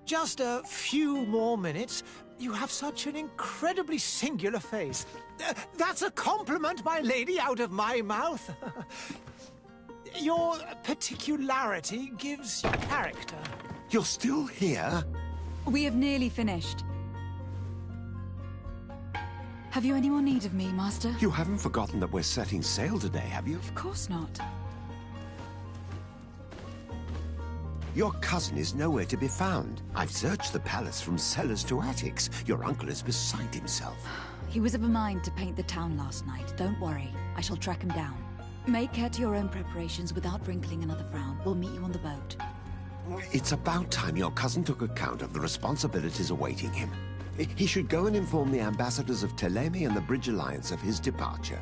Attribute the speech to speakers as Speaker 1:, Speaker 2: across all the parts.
Speaker 1: Just a few more minutes. You have such an incredibly singular face. That's a compliment, my lady, out of my mouth. Your particularity gives you character.
Speaker 2: You're still here?
Speaker 3: We have nearly finished. Have you any more need of me, Master?
Speaker 2: You haven't forgotten that we're setting sail today, have you?
Speaker 3: Of course not.
Speaker 2: Your cousin is nowhere to be found. I've searched the palace from cellars to attics. Your uncle is beside himself.
Speaker 3: He was of a mind to paint the town last night. Don't worry. I shall track him down. Make care to your own preparations without wrinkling another frown. We'll meet you on the boat.
Speaker 2: It's about time your cousin took account of the responsibilities awaiting him. He should go and inform the ambassadors of Telemi and the Bridge Alliance of his departure.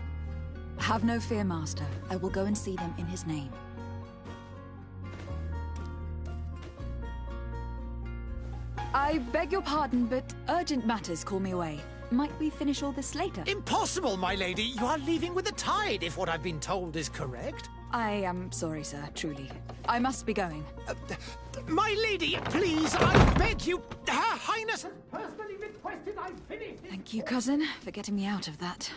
Speaker 3: Have no fear, Master. I will go and see them in his name. I beg your pardon, but urgent matters call me away. Might we finish all this later?
Speaker 1: Impossible, my lady. You are leaving with the tide, if what I've been told is correct.
Speaker 3: I am sorry, sir, truly. I must be going.
Speaker 1: My lady, please, I beg you. Her Highness has personally requested I finish.
Speaker 3: Thank you, cousin, for getting me out of that.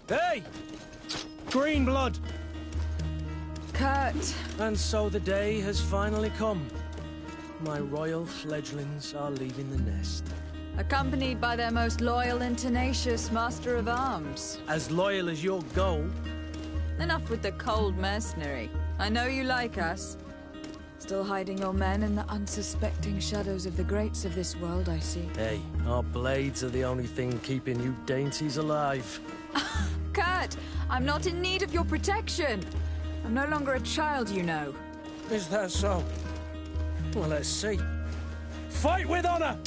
Speaker 4: Hey! Green blood!
Speaker 3: Kurt!
Speaker 4: And so the day has finally come. My royal fledglings are leaving the nest.
Speaker 3: Accompanied by their most loyal and tenacious master of arms.
Speaker 4: As loyal as your gold.
Speaker 3: Enough with the cold mercenary. I know you like us. Still hiding your men in the unsuspecting shadows of the greats of this world, I see.
Speaker 4: Hey, our blades are the only thing keeping you dainties alive.
Speaker 3: Kurt, I'm not in need of your protection. I'm no longer a child, you know.
Speaker 4: Is that so? Well, let's see. Fight with honor!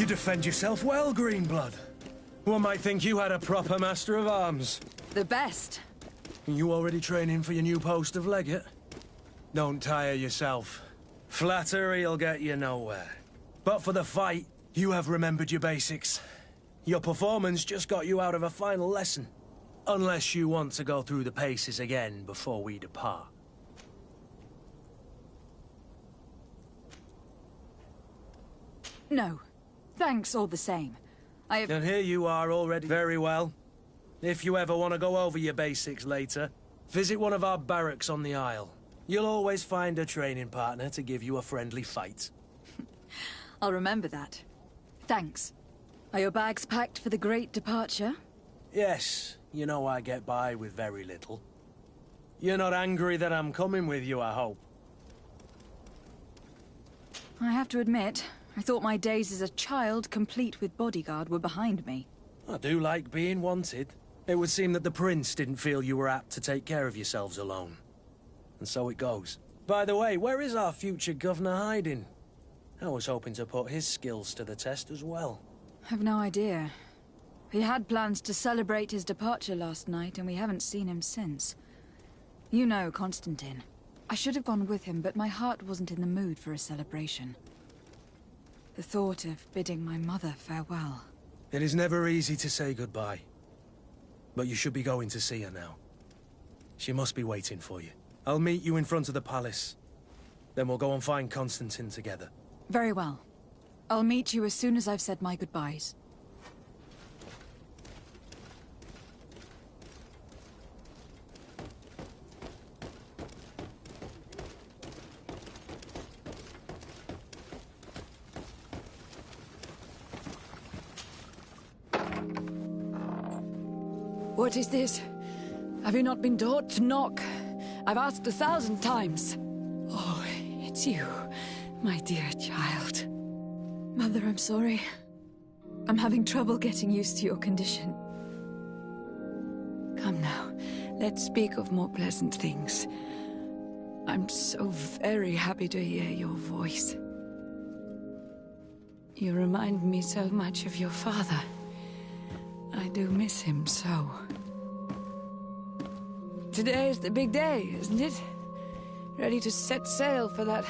Speaker 4: defend yourself well, Greenblood. One might think you had a proper master of arms.
Speaker 3: The best.
Speaker 4: You already training for your new post of legate? Don't tire yourself. Flattery'll get you nowhere. But for the fight, you have remembered your basics. Your performance just got you out of a final lesson. Unless you want to go through the paces again before we depart.
Speaker 3: No. Thanks all the same.
Speaker 4: And here you are already. Very well. If you ever want to go over your basics later, visit one of our barracks on the Isle. You'll always find a training partner to give you a friendly fight.
Speaker 3: I'll remember that. Thanks. Are your bags packed for the great departure?
Speaker 4: Yes, you know I get by with very little. You're not angry that I'm coming with you, I hope.
Speaker 3: I have to admit, I thought my days as a child, complete with bodyguard, were behind me.
Speaker 4: I do like being wanted. It would seem that the Prince didn't feel you were apt to take care of yourselves alone. And so it goes. By the way, where is our future governor hiding? I was hoping to put his skills to the test as well.
Speaker 3: I've no idea. He had plans to celebrate his departure last night, and we haven't seen him since. You know Constantine. I should have gone with him, but my heart wasn't in the mood for a celebration. The thought of bidding my mother farewell.
Speaker 4: It is never easy to say goodbye. But you should be going to see her now. She must be waiting for you. I'll meet you in front of the palace. Then we'll go and find Constantine together.
Speaker 3: Very well. I'll meet you as soon as I've said my goodbyes.
Speaker 5: What is this? Have you not been taught to knock? I've asked 1,000 times. Oh, it's you, my dear child.
Speaker 3: Mother, I'm sorry. I'm having trouble getting used to your condition.
Speaker 5: Come now, let's speak of more pleasant things. I'm so very happy to hear your voice. You remind me so much of your father. I do miss him so. Today is the big day, isn't it? Ready to set sail for that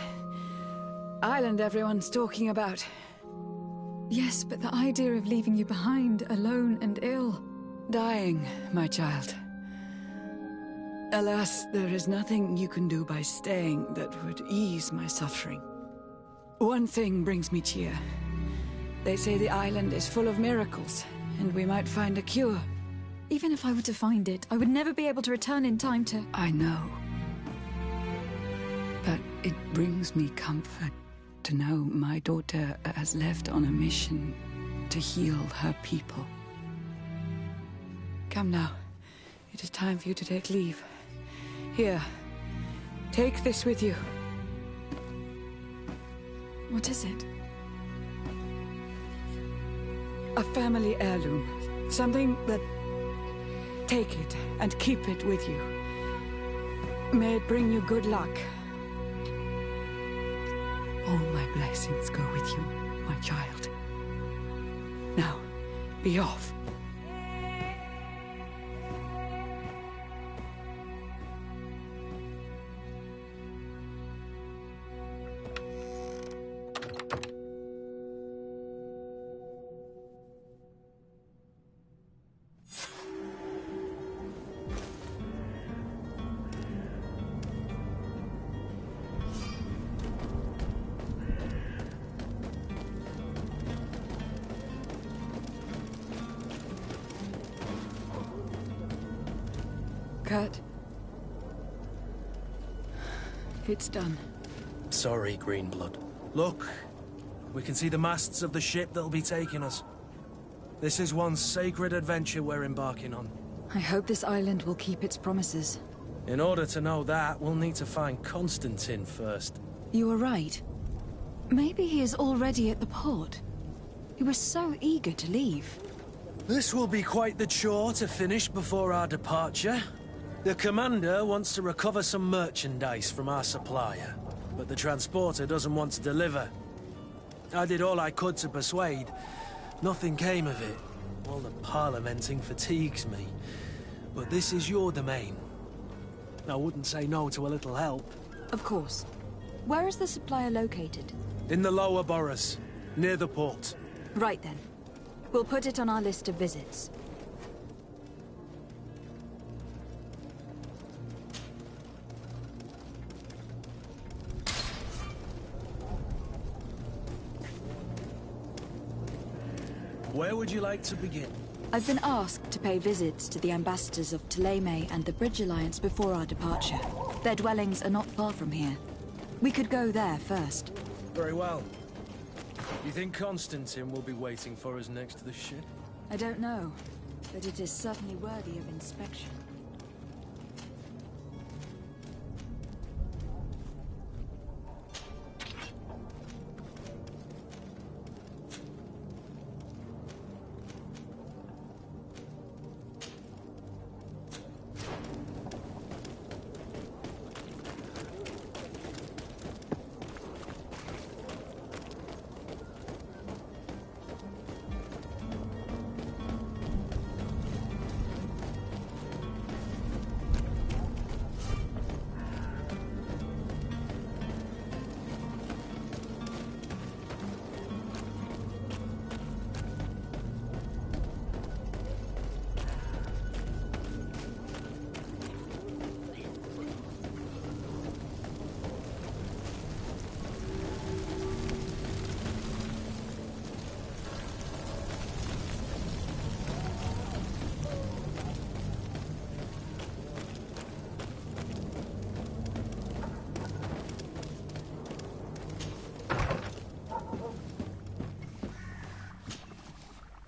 Speaker 5: island everyone's talking about.
Speaker 3: Yes, but the idea of leaving you behind, alone and ill...
Speaker 5: Dying, my child. Alas, there is nothing you can do by staying that would ease my suffering. One thing brings me cheer. They say the island is full of miracles, and we might find a cure.
Speaker 3: Even if I were to find it, I would never be able to return in time to...
Speaker 5: I know. But it brings me comfort to know my daughter has left on a mission to heal her people. Come now. It is time for you to take leave. Here. Take this with you.
Speaker 3: What is it?
Speaker 5: A family heirloom. Something that... Take it and keep it with you. May it bring you good luck. All my blessings go with you, my child. Now, be off. Kurt. It's done.
Speaker 4: Sorry, Greenblood. Look, we can see the masts of the ship that'll be taking us. This is one sacred adventure we're embarking on.
Speaker 3: I hope this island will keep its promises.
Speaker 4: In order to know that, we'll need to find Constantine first.
Speaker 3: You were right. Maybe he is already at the port. He was so eager to leave.
Speaker 4: This will be quite the chore to finish before our departure. The commander wants to recover some merchandise from our supplier, but the transporter doesn't want to deliver. I did all I could to persuade. Nothing came of it. All the parliamenting fatigues me. But this is your domain. I wouldn't say no to a little help.
Speaker 3: Of course. Where is the supplier located?
Speaker 4: In the lower boroughs, near the port.
Speaker 3: Right then. We'll put it on our list of visits.
Speaker 4: Where would you like to begin?
Speaker 3: I've been asked to pay visits to the ambassadors of Ptolemy and the Bridge Alliance before our departure. Their dwellings are not far from here. We could go there first.
Speaker 4: Very well. You think Constantine will be waiting for us next to the ship?
Speaker 3: I don't know, but it is certainly worthy of inspection.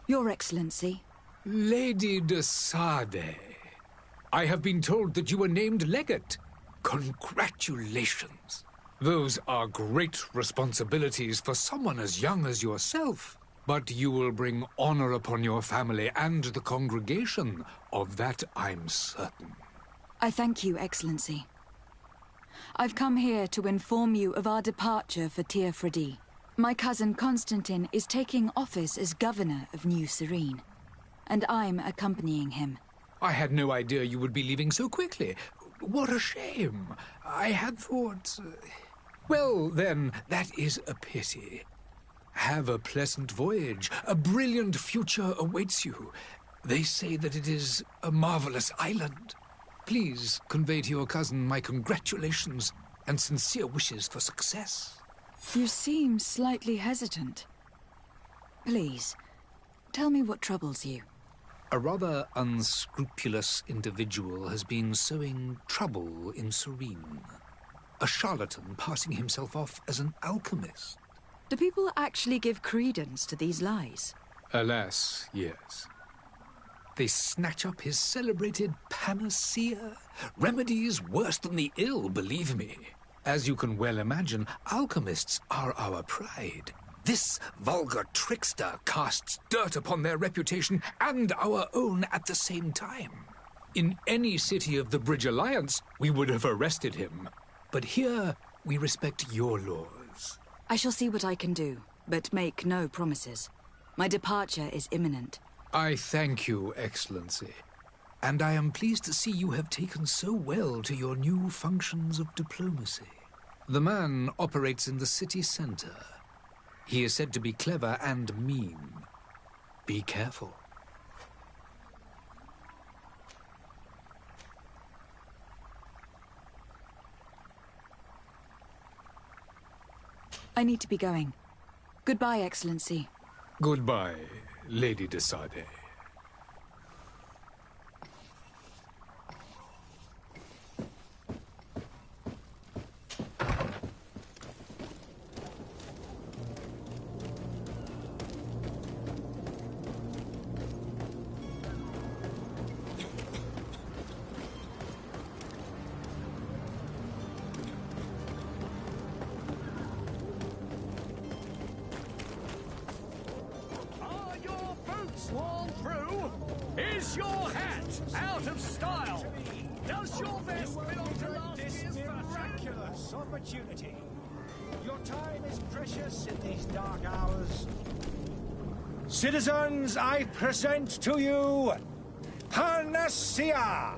Speaker 3: Your Excellency.
Speaker 6: Lady de Sade, I have been told that you were named legate. Congratulations. Those are great responsibilities for someone as young as yourself. But you will bring honor upon your family and the congregation. Of that I'm certain.
Speaker 3: I thank you, Excellency. I've come here to inform you of our departure for Tir Freddy. My cousin Constantine is taking office as governor of New Serene, and I'm accompanying him.
Speaker 6: I had no idea you would be leaving so quickly. What a shame. I had thought... Well, then, that is a pity. Have a pleasant voyage. A brilliant future awaits you. They say that it is a marvelous island. Please convey to your cousin my congratulations and sincere wishes for success.
Speaker 3: You seem slightly hesitant. Please, tell me what troubles you.
Speaker 6: A rather unscrupulous individual has been sowing trouble in Serene. A charlatan passing himself off as an alchemist.
Speaker 3: Do people actually give credence to these lies?
Speaker 6: Alas, yes. They snatch up his celebrated panacea. Remedies worse than the ill, believe me. As you can well imagine, alchemists are our pride. This vulgar trickster casts dirt upon their reputation and our own at the same time. In any city of the Bridge Alliance, we would have arrested him. But here, we respect your laws.
Speaker 3: I shall see what I can do, but make no promises. My departure is imminent.
Speaker 6: I thank you, Excellency. And I am pleased to see you have taken so well to your new functions of diplomacy. The man operates in the city center. He is said to be clever and mean. Be careful.
Speaker 3: I need to be going. Goodbye, Excellency.
Speaker 6: Goodbye, Lady de Sade.
Speaker 7: Sworn through? Is your hat out of style? Does your vest belong to last year's miraculous opportunity? Your time is precious in these dark hours. Citizens, I present to you Panacea,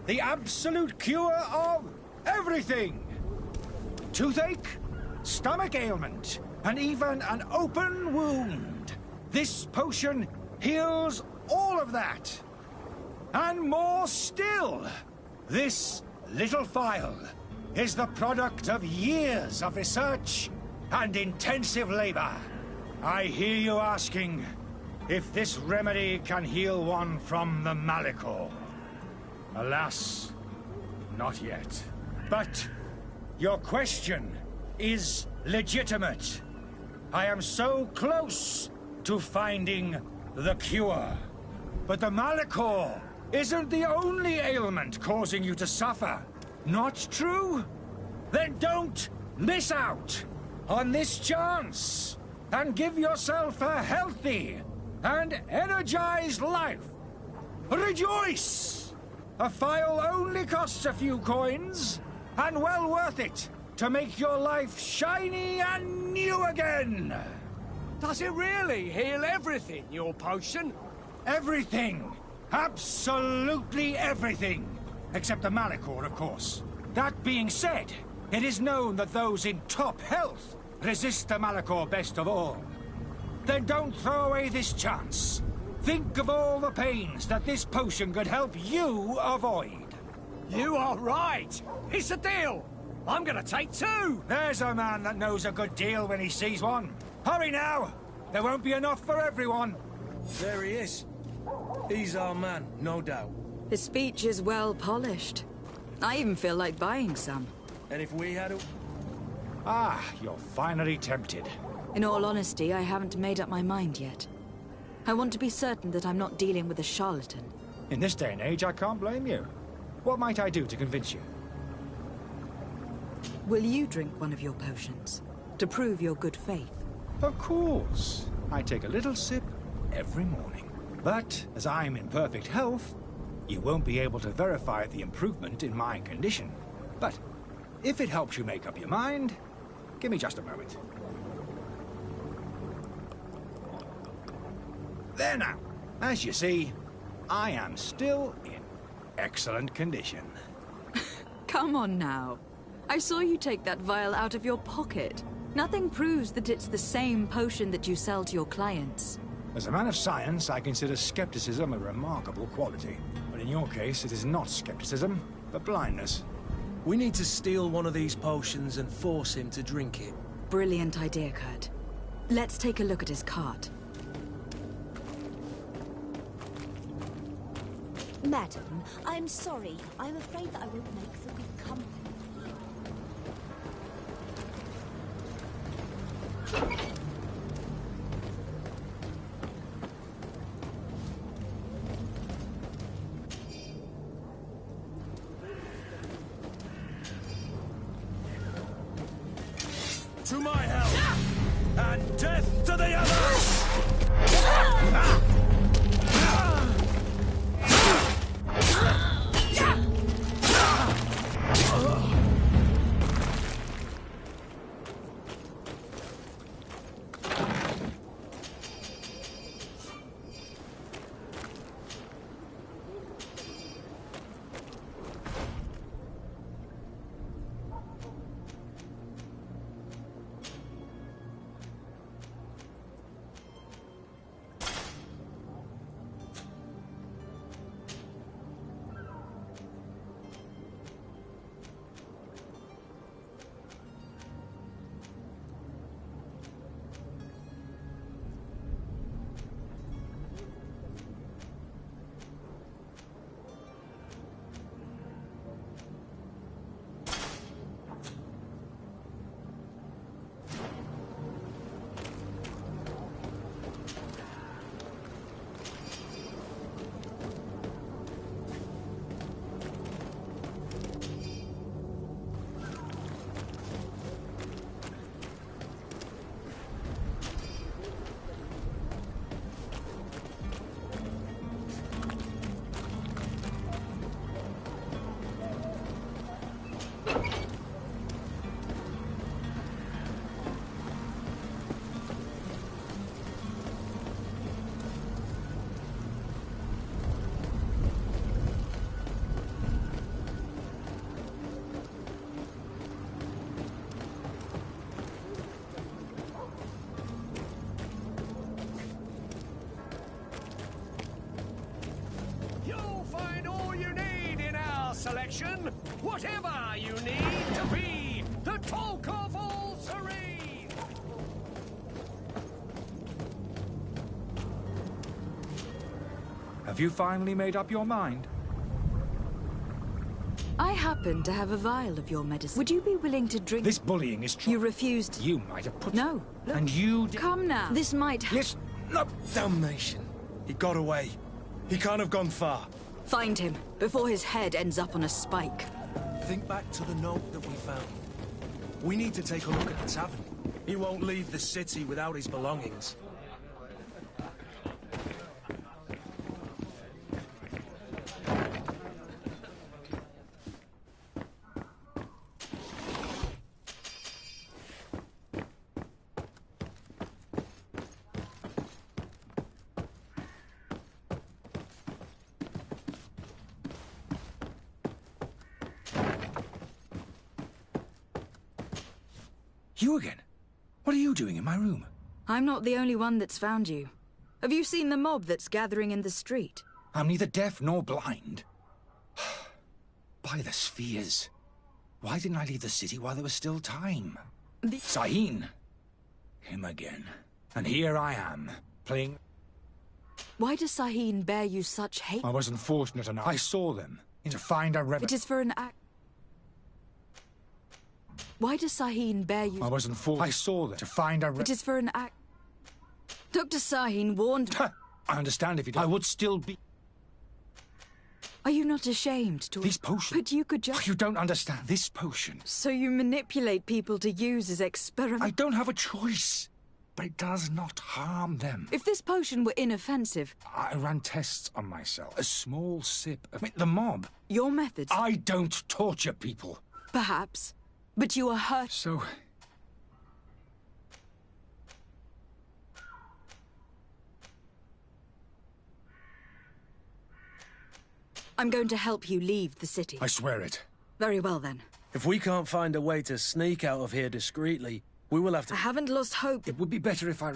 Speaker 7: the absolute cure of everything. Toothache, stomach ailment, and even an open wound. This potion heals all of that. And more still. This little phial is the product of years of research and intensive labor. I hear you asking if this remedy can heal one from the Malachor. Alas, not yet. But your question is legitimate. I am so close to finding the cure. But the Malachor isn't the only ailment causing you to suffer. Not true? Then don't miss out on this chance and give yourself a healthy and energized life. Rejoice! A phial only costs a few coins, and well worth it to make your life shiny and new again.
Speaker 8: Does it really heal everything, your potion?
Speaker 7: Everything. Absolutely everything. Except the Malachor, of course. That being said, it is known that those in top health resist the Malachor best of all. Then don't throw away this chance. Think of all the pains that this potion could help you avoid.
Speaker 8: You are right. It's a deal. I'm gonna take two.
Speaker 7: There's a man that knows a good deal when he sees one. Hurry now. There won't be enough for everyone.
Speaker 4: There he is. He's our man, no doubt.
Speaker 3: His speech is well polished. I even feel like buying some.
Speaker 4: And if we had a...
Speaker 7: Ah, you're finally tempted.
Speaker 3: In all honesty, I haven't made up my mind yet. I want to be certain that I'm not dealing with a charlatan.
Speaker 7: In this day and age, I can't blame you. What might I do to convince you?
Speaker 3: Will you drink one of your potions? To prove your good faith?
Speaker 7: Of course. I take a little sip every morning. But, as I'm in perfect health, you won't be able to verify the improvement in my condition. But, if it helps you make up your mind, give me just a moment. There now. As you see, I am still in excellent condition.
Speaker 3: Come on now. I saw you take that vial out of your pocket. Nothing proves that it's the same potion that you sell to your clients.
Speaker 7: As a man of science, I consider skepticism a remarkable quality. But in your case, it is not skepticism, but blindness.
Speaker 4: We need to steal one of these potions and force him to drink it.
Speaker 3: Brilliant idea, Kurt. Let's take a look at his cart.
Speaker 9: Madam, I'm sorry. I'm afraid that I won't make for good company.
Speaker 8: To my help! And death to the others! protection. Whatever you need to be the talk of all serene.
Speaker 7: Have you finally made up your mind?
Speaker 3: I happen to have a vial of your medicine. Would you be willing to drink?
Speaker 7: This bullying is true.
Speaker 3: You refused.
Speaker 7: You might have put...
Speaker 3: No. Look.
Speaker 7: And you did...
Speaker 3: Come now. This might...
Speaker 7: Listen, no.
Speaker 4: Damnation. He got away. He can't have gone far.
Speaker 3: Find him, before his head ends up on a spike.
Speaker 4: Think back to the note that we found. We need to take a look at the tavern. He won't leave the city without his belongings.
Speaker 7: You again? What are you doing in my room?
Speaker 3: I'm not the only one that's found you. Have you seen the mob that's gathering in the street?
Speaker 7: I'm neither deaf nor blind. By the spheres. Why didn't I leave the city while there was still time? Sahin. Him again. And here I am, playing...
Speaker 3: Why does Sahin bear you such hate?
Speaker 7: I wasn't fortunate enough. I saw them. To find a
Speaker 3: It is for an act... Why does Sahin bear you...
Speaker 7: I wasn't fortunate. I saw them. To find a...
Speaker 3: It is for an act... Dr. Sahin warned me...
Speaker 7: I understand if you don't. I would still be...
Speaker 3: Are you not ashamed to...
Speaker 7: These potions...
Speaker 3: But you could just...
Speaker 7: You don't understand. This potion...
Speaker 3: So you manipulate people to use as experiments...
Speaker 7: I don't have a choice. But it does not harm them.
Speaker 3: If this potion were inoffensive...
Speaker 7: I ran tests on myself. A small sip of... the mob.
Speaker 3: Your methods...
Speaker 7: I don't torture people.
Speaker 3: Perhaps. But you are hurt...
Speaker 7: So...
Speaker 3: I'm going to help you leave the city.
Speaker 7: I swear it.
Speaker 3: Very well, then.
Speaker 4: If we can't find a way to sneak out of here discreetly, we will have to...
Speaker 3: I haven't lost hope.
Speaker 7: It would be better if I...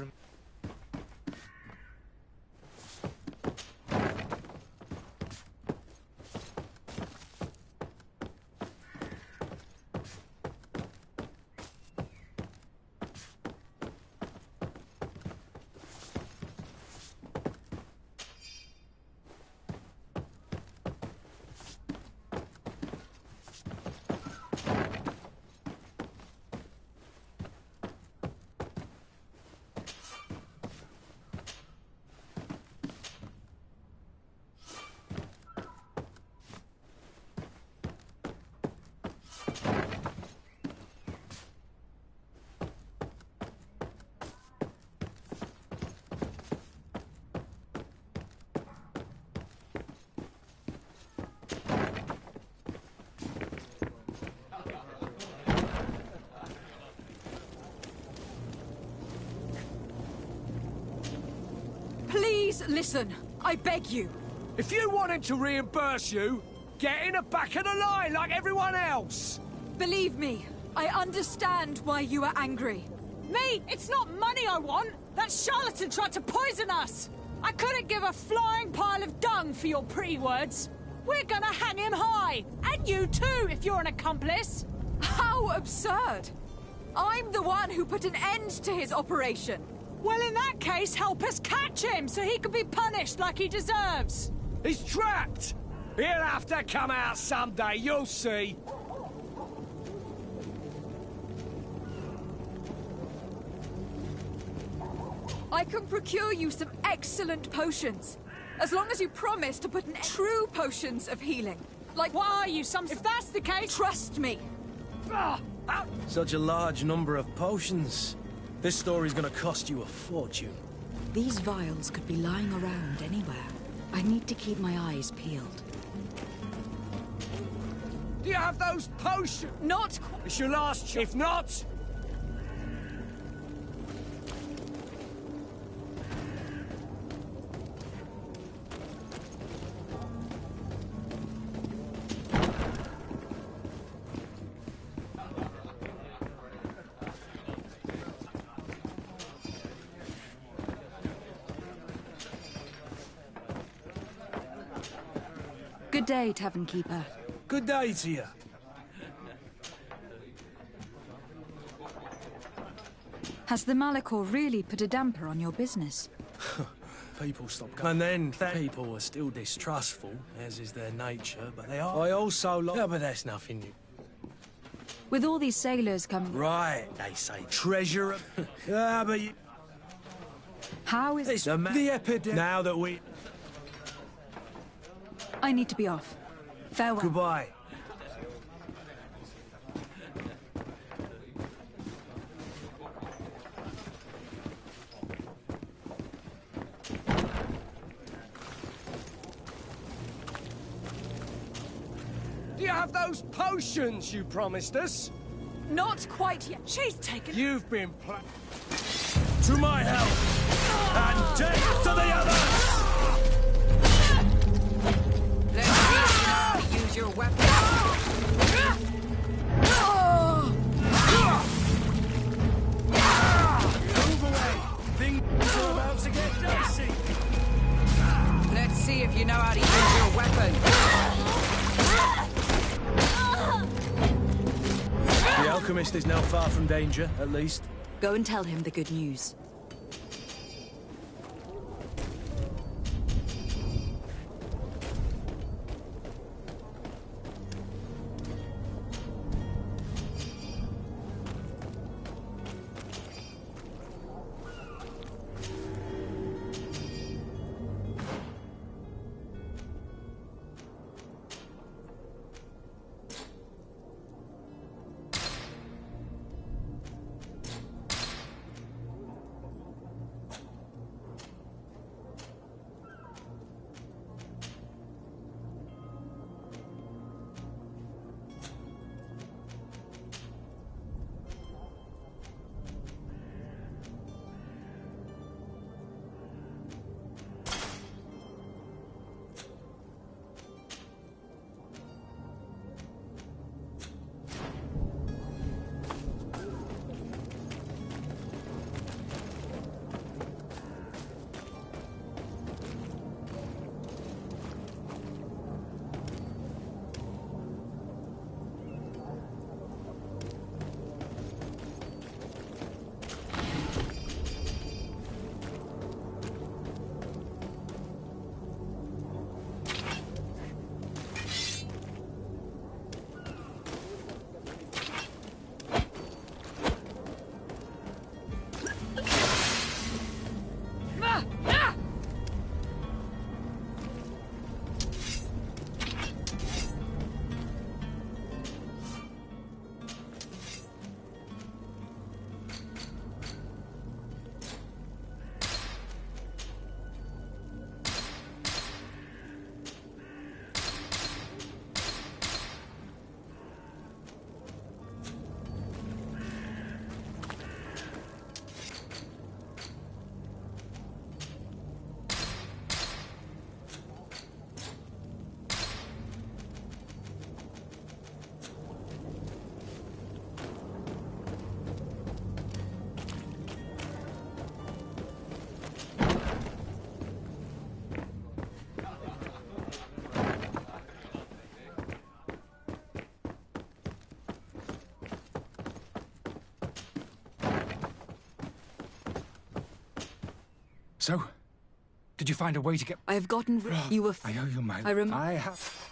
Speaker 3: Please listen. I beg you.
Speaker 8: If you want him to reimburse you, get in the back of the line like everyone else.
Speaker 3: Believe me, I understand why you are angry.
Speaker 10: Me? It's not money I want. That charlatan tried to poison us. I couldn't give a flying pile of dung for your pretty words. We're gonna hang him high. And you too, if you're an accomplice.
Speaker 3: How absurd! I'm the one who put an end to his operation.
Speaker 10: Well, in that case, help us catch him so he can be punished like he deserves.
Speaker 8: He's trapped. He'll have to come out someday, you'll see.
Speaker 3: I can procure you some excellent potions. As long as you promise to put in true potions of healing. Like...
Speaker 10: What are you, some... If that's the case...
Speaker 3: Trust me.
Speaker 4: Such a large number of potions. This story's gonna cost you a fortune.
Speaker 3: These vials could be lying around anywhere. I need to keep my eyes peeled.
Speaker 8: Do you have those potions?
Speaker 3: Not...
Speaker 8: It's your last chance. If not...
Speaker 3: Good day, Tavern Keeper.
Speaker 4: Good day to you.
Speaker 3: Has the Malachor really put a damper on your business?
Speaker 4: People stop coming. And then people are still distrustful, as is their nature, but they are. I also like... Yeah, but that's nothing new.
Speaker 3: With all these sailors coming...
Speaker 4: Right, they say treasure... Ah, but you...
Speaker 3: How is...
Speaker 4: It's the epidemic... Now that we...
Speaker 3: I need to be off. Farewell.
Speaker 4: Goodbye.
Speaker 8: Do you have those potions you promised us?
Speaker 10: Not quite yet. She's taken...
Speaker 8: You've been
Speaker 4: To my help! And death to the others!
Speaker 5: Let's see if you know how to use your weapon.
Speaker 4: Move away! Things are about to get dicey!
Speaker 5: Let's see if you know how to use your weapon.
Speaker 4: The alchemist is now far from danger, at least.
Speaker 3: Go and tell him the good news.
Speaker 6: So, did you find a way to get...
Speaker 3: I have gotten rid... You were...
Speaker 6: I owe you my...
Speaker 3: I
Speaker 6: have...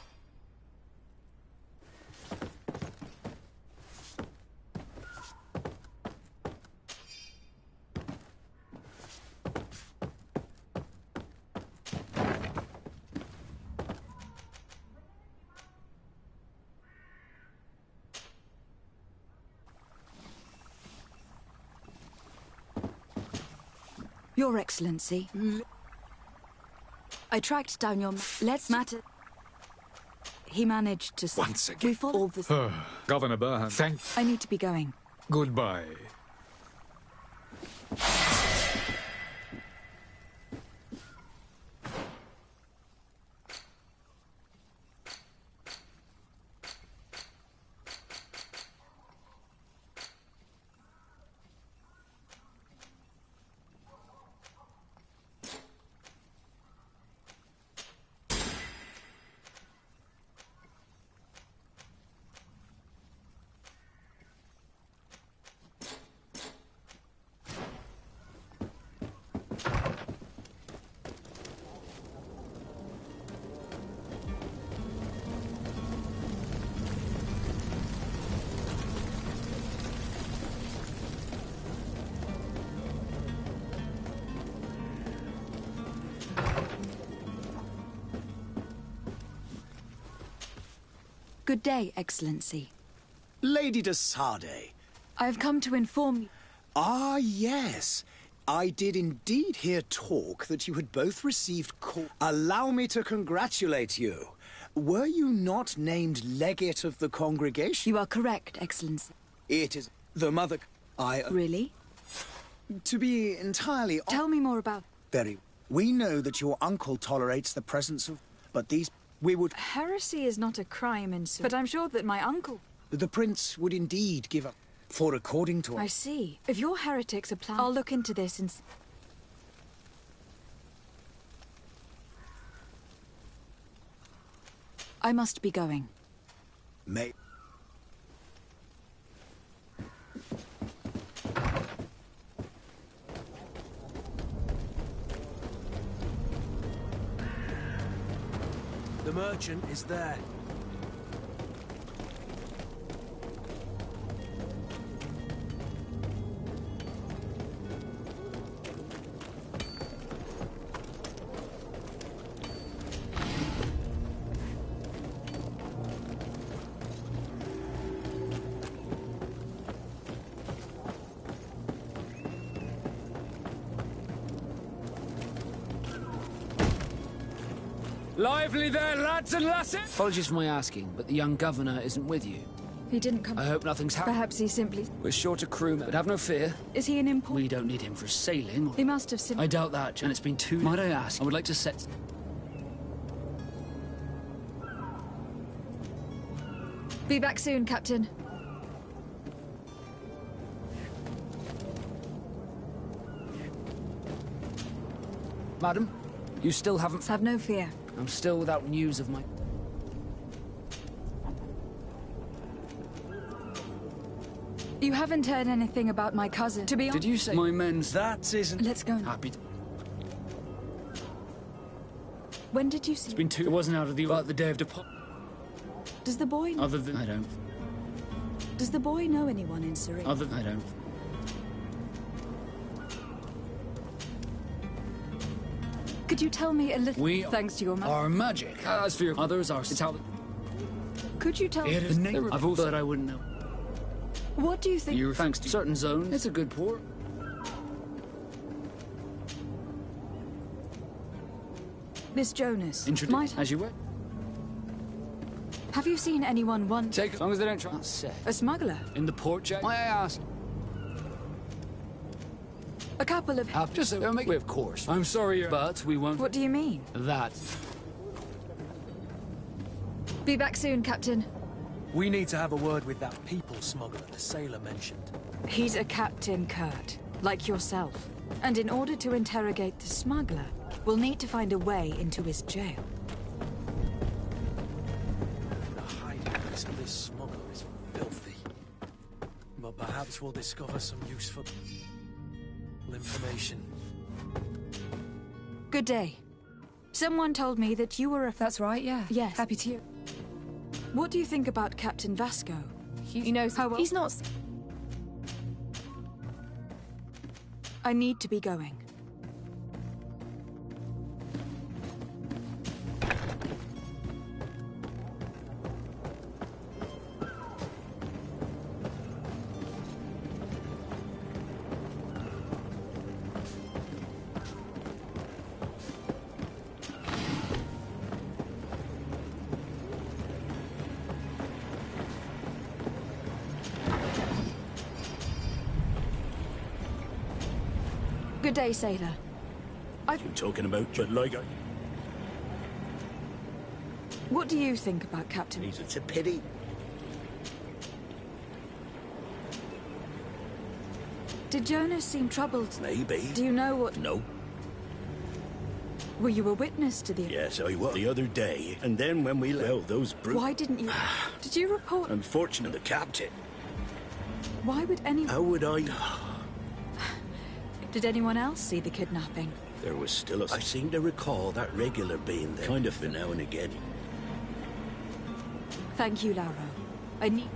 Speaker 3: Your Excellency. I tracked down your... Let's matter... He managed to...
Speaker 6: Once again.
Speaker 3: We fought all this...
Speaker 6: Governor Burhan, thank...
Speaker 3: I need to be going.
Speaker 6: Goodbye.
Speaker 3: Good day, Excellency.
Speaker 11: Lady de Sade.
Speaker 3: I have come to inform you.
Speaker 11: Ah, yes. I did indeed hear talk that you had both received call. Allow me to congratulate you. Were you not named legate of the congregation?
Speaker 3: You are correct, Excellency.
Speaker 11: It is the mother...
Speaker 3: Really?
Speaker 11: To be entirely...
Speaker 3: Tell me more about...
Speaker 11: Very... We know that your uncle tolerates the presence of... But these... We would...
Speaker 3: Heresy is not a crime in... But I'm sure that my uncle...
Speaker 11: The prince would indeed give up... For according to...
Speaker 3: I see. If your heretics are planning... I'll look into this and... I must be going.
Speaker 11: May...
Speaker 4: The merchant is there.
Speaker 12: Lively there, lads and lasses! Apologies for my asking, but the young governor isn't with you.
Speaker 3: He didn't come...
Speaker 12: I hope nothing's happened.
Speaker 3: Perhaps he simply...
Speaker 12: We're short a crewman, but have no fear.
Speaker 3: Is he an import?
Speaker 12: We don't need him for sailing.
Speaker 3: He must have simply...
Speaker 12: I doubt that, and it's been too... Might I ask? I would like to set...
Speaker 3: Be back soon, Captain.
Speaker 12: Madam, you still haven't...
Speaker 3: Have no fear.
Speaker 12: I'm still without news of my...
Speaker 3: You haven't heard anything about my cousin, to be honest.
Speaker 12: Did you say... My men's...
Speaker 4: That isn't...
Speaker 3: Let's go now.
Speaker 12: Happy to...
Speaker 3: When did you see...
Speaker 12: It's been two... It wasn't out of the... But the day of departure...
Speaker 3: Does the boy...
Speaker 12: Other than... I don't...
Speaker 3: Does the boy know anyone in Serene?
Speaker 12: Other than... I don't...
Speaker 3: Could you tell me a little...
Speaker 12: We...
Speaker 3: Thanks to your mother.
Speaker 12: Are magic. As for your... Others are... It's how...
Speaker 3: Could you tell...
Speaker 12: It is... I've also that I wouldn't know.
Speaker 3: What do you think...
Speaker 12: You're thanks to certain zones. It's a good port.
Speaker 3: Miss Jonas.
Speaker 12: Introduce... As you were.
Speaker 3: Have you seen anyone want...
Speaker 12: Take... As long as they don't try... That's sick.
Speaker 3: A smuggler?
Speaker 12: In the port, Jack? May I ask?
Speaker 3: A couple of...
Speaker 12: Just so... Of course. I'm sorry, but we won't...
Speaker 3: What do you mean?
Speaker 12: That.
Speaker 3: Be back soon, Captain.
Speaker 4: We need to have a word with that people smuggler the sailor mentioned.
Speaker 3: He's a captain, Kurt, like yourself. And in order to interrogate the smuggler, we'll need to find a way into his jail.
Speaker 4: The hiding place of this smuggler is filthy. But perhaps we'll discover some useful information.
Speaker 3: Good day. Someone told me that you were a...
Speaker 13: That's right, yeah.
Speaker 3: Yes.
Speaker 13: Happy to hear.
Speaker 3: What do you think about Captain Vasco?
Speaker 13: He knows
Speaker 3: how well...
Speaker 13: He's not...
Speaker 3: I need to be going. Good day, sailor.
Speaker 14: You're talking about, but like I...
Speaker 3: What do you think about Captain...
Speaker 14: It's a pity.
Speaker 3: Did Jonas seem troubled?
Speaker 14: Maybe.
Speaker 3: Do you know what...
Speaker 14: No.
Speaker 3: Were you a witness to the...
Speaker 14: Yes, I was. The other day. And then when we... Well, those brutes...
Speaker 3: Why didn't you... Did you report...
Speaker 14: Unfortunately, the captain.
Speaker 3: Why would anyone...
Speaker 14: How would I...
Speaker 3: Did anyone else see the kidnapping?
Speaker 14: There was still a... I seem to recall that regular being there. Kind of for now and again.
Speaker 3: Thank you, Lauro. I need...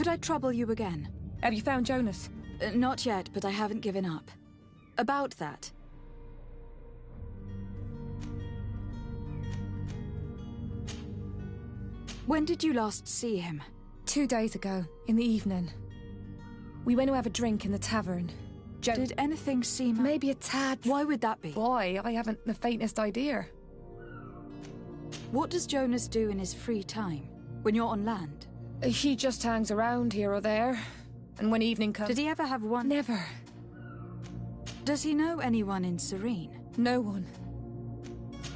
Speaker 3: Could I trouble you again?
Speaker 13: Have you found Jonas?
Speaker 3: Not yet, but I haven't given up. About that. When did you last see him?
Speaker 13: 2 days ago, in the evening. We went to have a drink in the tavern.
Speaker 3: Did anything seem...
Speaker 13: Maybe a tad...
Speaker 3: Why would that be?
Speaker 13: Why? I haven't the faintest idea.
Speaker 3: What does Jonas do in his free time, when you're on land?
Speaker 13: He just hangs around here or there. And when evening comes...
Speaker 3: Did he ever have one?
Speaker 13: Never.
Speaker 3: Does he know anyone in Serene?
Speaker 13: No one.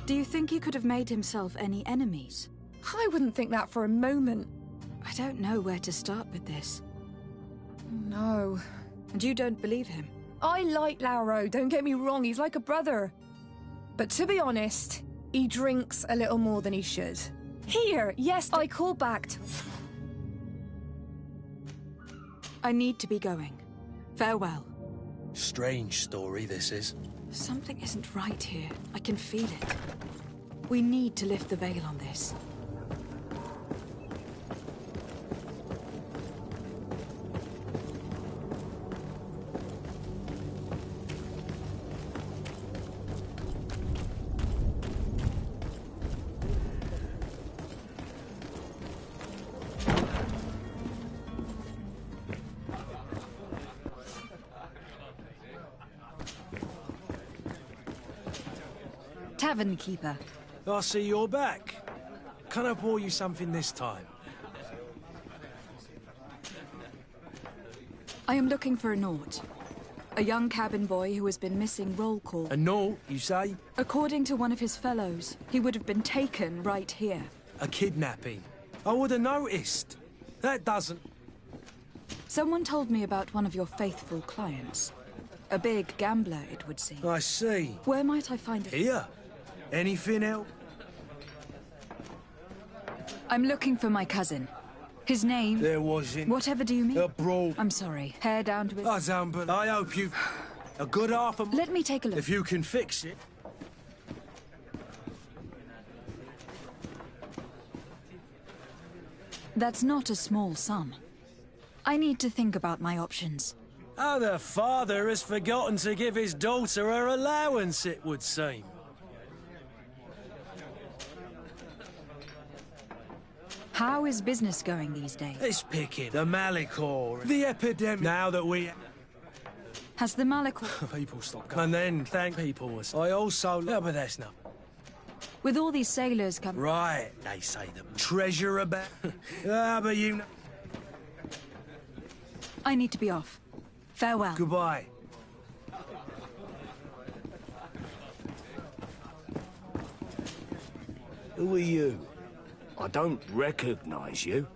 Speaker 3: Do you think he could have made himself any enemies?
Speaker 13: I wouldn't think that for a moment.
Speaker 3: I don't know where to start with this.
Speaker 13: No.
Speaker 3: And you don't believe him?
Speaker 13: I like Lauro, don't get me wrong, he's like a brother. But to be honest, he drinks a little more than he should. Here, yes, I call back to...
Speaker 3: I need to be going. Farewell.
Speaker 4: Strange story, this is.
Speaker 3: Something isn't right here. I can feel it. We need to lift the veil on this. Tavern keeper.
Speaker 4: I see you're back. Can I pour you something this time?
Speaker 3: I am looking for a Naut. A young cabin boy who has been missing roll call.
Speaker 4: A Naut, you say?
Speaker 3: According to one of his fellows, he would have been taken right here.
Speaker 4: A kidnapping. I would have noticed. That doesn't...
Speaker 3: Someone told me about one of your faithful clients. A big gambler, it would seem.
Speaker 4: I see.
Speaker 3: Where might I find it?
Speaker 4: Here. Anything else?
Speaker 3: I'm looking for my cousin. His name...
Speaker 4: There wasn't...
Speaker 3: Whatever do you mean?
Speaker 4: A brawl.
Speaker 3: I'm sorry. Hair down to his...
Speaker 4: I don't, but I hope you've... A good half a...
Speaker 3: Let me take a look.
Speaker 4: If you can fix it.
Speaker 3: That's not a small sum. I need to think about my options.
Speaker 4: Oh, the father has forgotten to give his daughter her allowance, it would seem.
Speaker 3: How is business going these days?
Speaker 4: It's picking. The Malicor, the epidemic. Now that we...
Speaker 3: Has the Malicor...
Speaker 4: People stop coming. And then thank people. I also... No, but that's not...
Speaker 3: With all these sailors come...
Speaker 4: Right, they say the treasure about... but you know...
Speaker 3: I need to be off. Farewell.
Speaker 4: Goodbye.
Speaker 14: Who are you? I don't recognize you.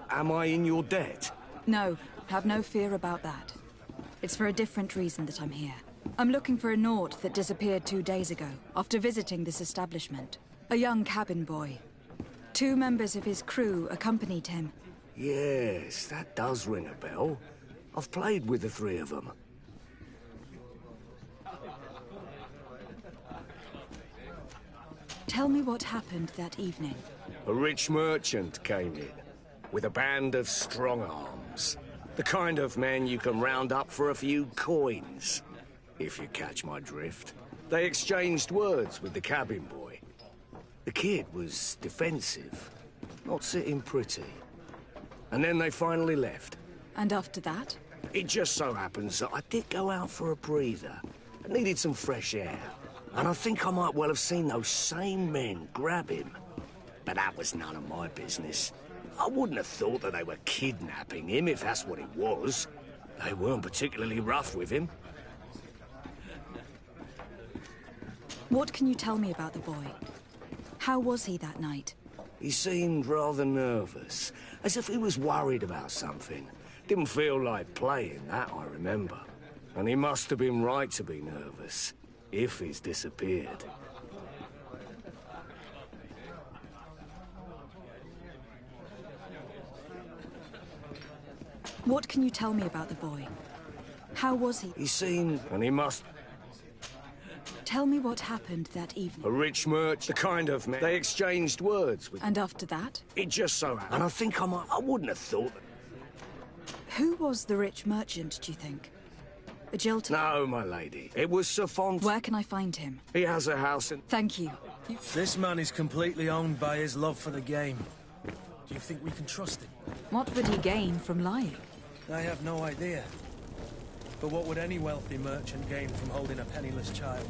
Speaker 14: Am I in your debt?
Speaker 3: No, have no fear about that. It's for a different reason that I'm here. I'm looking for a Naut that disappeared 2 days ago, after visiting this establishment. A young cabin boy. 2 members of his crew accompanied him.
Speaker 14: Yes, that does ring a bell. I've played with the 3 of them.
Speaker 3: Tell me what happened that evening.
Speaker 14: A rich merchant came in, with a band of strong arms. The kind of men you can round up for a few coins, if you catch my drift. They exchanged words with the cabin boy. The kid was defensive, not sitting pretty. And then they finally left.
Speaker 3: And after that?
Speaker 14: It just so happens that I did go out for a breather. I needed some fresh air. And I think I might well have seen those same men grab him. But that was none of my business. I wouldn't have thought that they were kidnapping him, if that's what it was. They weren't particularly rough with him.
Speaker 3: What can you tell me about the boy? How was he that night?
Speaker 14: He seemed rather nervous, as if he was worried about something. Didn't feel like playing, that I remember. And he must have been right to be nervous, if he's disappeared.
Speaker 3: What can you tell me about the boy? How was he?
Speaker 14: He seemed... and he must...
Speaker 3: Tell me what happened that evening.
Speaker 14: A rich merchant, the kind of man. They exchanged words with...
Speaker 3: And after that?
Speaker 14: It just so happened. And I think I wouldn't have thought...
Speaker 3: Who was the rich merchant, do you think? A jilter?
Speaker 14: No, my lady. It was Sir Font.
Speaker 3: Where can I find him?
Speaker 14: He has a house in...
Speaker 3: Thank you.
Speaker 4: This man is completely owned by his love for the game. Do you think we can trust him?
Speaker 3: What would he gain from lying?
Speaker 4: I have no idea. But what would any wealthy merchant gain from holding a penniless child?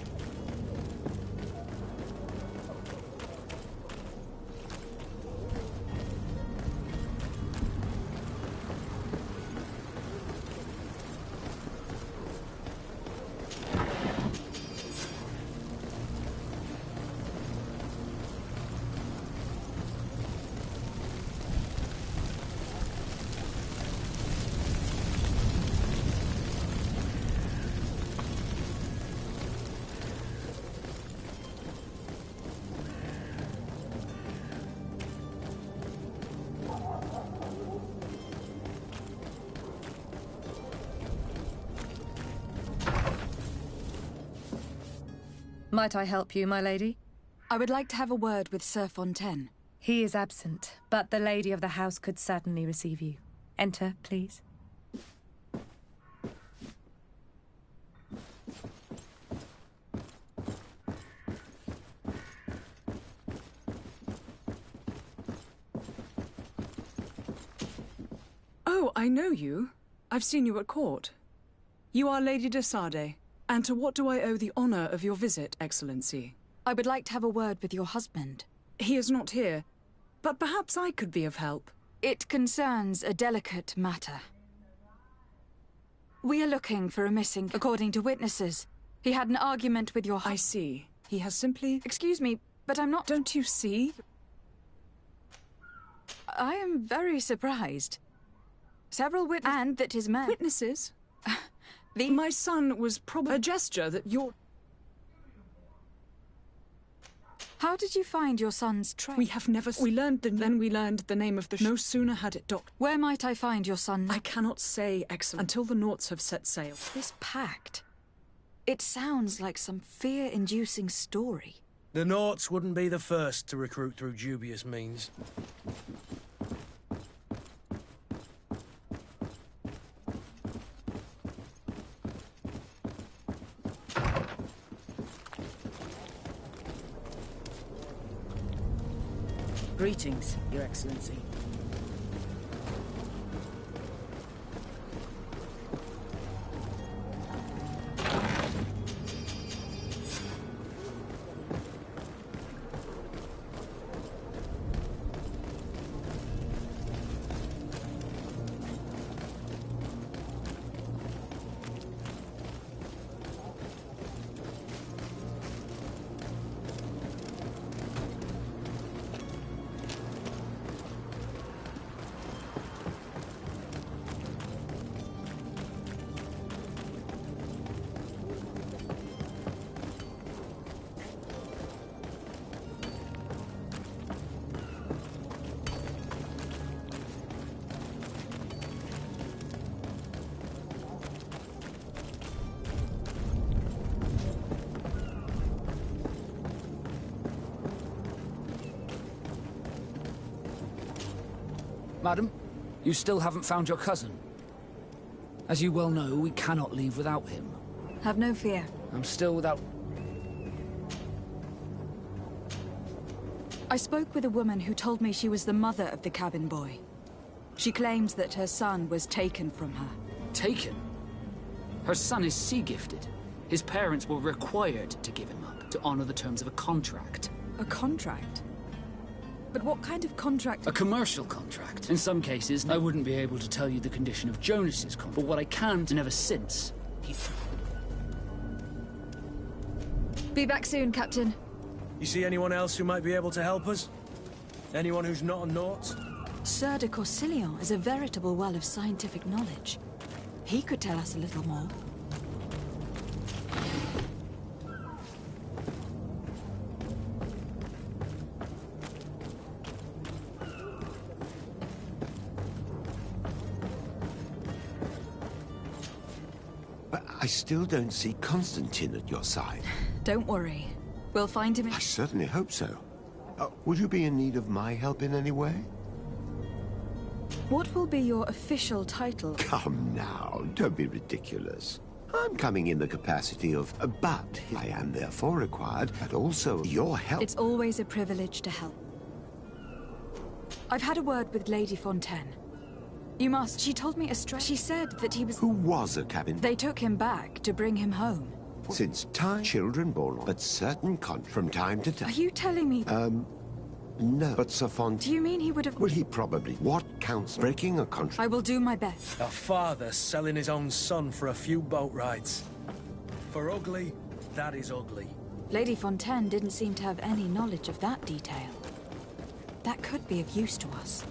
Speaker 13: Might I help you, my lady?
Speaker 3: I would like to have a word with Sir Fontaine.
Speaker 13: He is absent, but the lady of the house could certainly receive you. Enter, please.
Speaker 5: Oh, I know you. I've seen you at court. You are Lady de Sade. And to what do I owe the honor of your visit, Excellency?
Speaker 3: I would like to have a word with your husband.
Speaker 5: He is not here, but perhaps I could be of help.
Speaker 3: It concerns a delicate matter. We are looking for a missing, according to witnesses. He had an argument with your
Speaker 5: I see. He has simply...
Speaker 3: Excuse me, but I'm not...
Speaker 5: Don't you see?
Speaker 3: I am very surprised. Several witnesses... And that his man...
Speaker 5: Witnesses? My son was probably a gesture that your...
Speaker 3: How did you find your son's trail?
Speaker 5: We have never... Then we learned the name of the... No sooner had it docked...
Speaker 3: Where might I find your son?
Speaker 5: I cannot say, Excellent, until the Naughts have set sail.
Speaker 3: This pact... It sounds like some fear-inducing story.
Speaker 4: The Naughts wouldn't be the first to recruit through dubious means.
Speaker 12: Greetings, Your Excellency. Madam, you still haven't found your cousin. As you well know, we cannot leave without him.
Speaker 3: Have no fear.
Speaker 12: I'm still without...
Speaker 3: I spoke with a woman who told me she was the mother of the cabin boy. She claims that her son was taken from her.
Speaker 12: Taken? Her son is sea-gifted. His parents were required to give him up, to honor the terms of a contract.
Speaker 3: A contract? But what kind of contract?
Speaker 12: A commercial contract. In some cases, I wouldn't be able to tell you the condition of Jonas's contract, but what I can, and ever since,
Speaker 3: Be back soon, Captain.
Speaker 4: You see anyone else who might be able to help us? Anyone who's not a Naut?
Speaker 3: Sir de Corsilion is a veritable well of scientific knowledge. He could tell us a little more.
Speaker 2: But I still don't see Constantine at your side.
Speaker 3: Don't worry. We'll find him in...
Speaker 2: I certainly hope so. Would you be in need of my help in any way?
Speaker 3: What will be your official title?
Speaker 2: Come now, don't be ridiculous. I'm coming in the capacity of a but. I am therefore required, but also your help.
Speaker 3: It's always a privilege to help. I've had a word with Lady Fontaine. You must. She told me she said that he was...
Speaker 2: Who was a cabin?
Speaker 3: They took him back to bring him home.
Speaker 2: Since time, children born, but certain from time to time.
Speaker 3: Are you telling me...
Speaker 2: No, but Sir Fontaine...
Speaker 3: Do you mean he would have...
Speaker 2: Well, he probably... What counts? Breaking a contract?
Speaker 3: I will do my best.
Speaker 4: A father selling his own son for a few boat rides. For ugly, that is ugly.
Speaker 3: Lady Fontaine didn't seem to have any knowledge of that detail. That could be of use to us.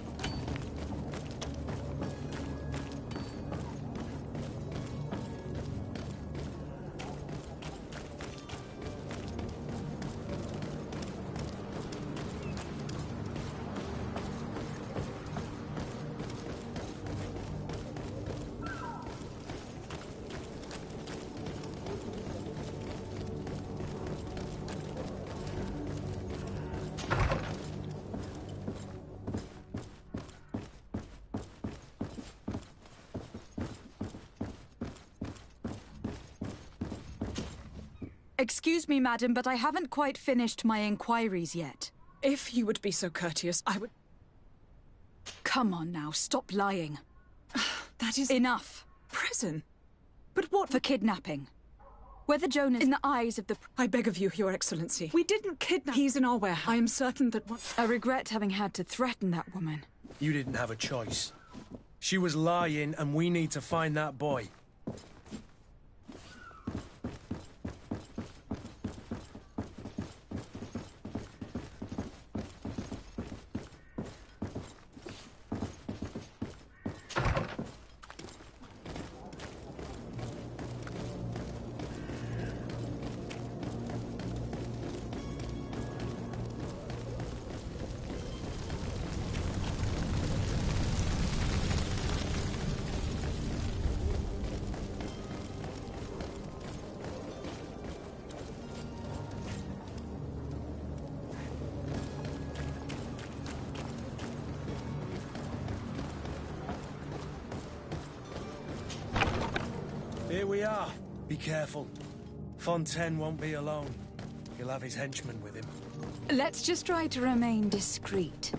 Speaker 3: Excuse me, madam, but I haven't quite finished my inquiries yet.
Speaker 10: If you would be so courteous, I would...
Speaker 3: Come on now, stop lying.
Speaker 10: That is...
Speaker 3: Enough.
Speaker 10: Prison? But what...
Speaker 3: For kidnapping. Whether Jonas... In the eyes of the...
Speaker 10: I beg of you, Your Excellency. We didn't kidnap... He's in our warehouse. I am certain that what...
Speaker 3: I regret having had to threaten that woman.
Speaker 4: You didn't have a choice. She was lying, and we need to find that boy. Here we are. Be careful. Fontaine won't be alone. He'll have his henchmen with him.
Speaker 3: Let's just try to remain discreet.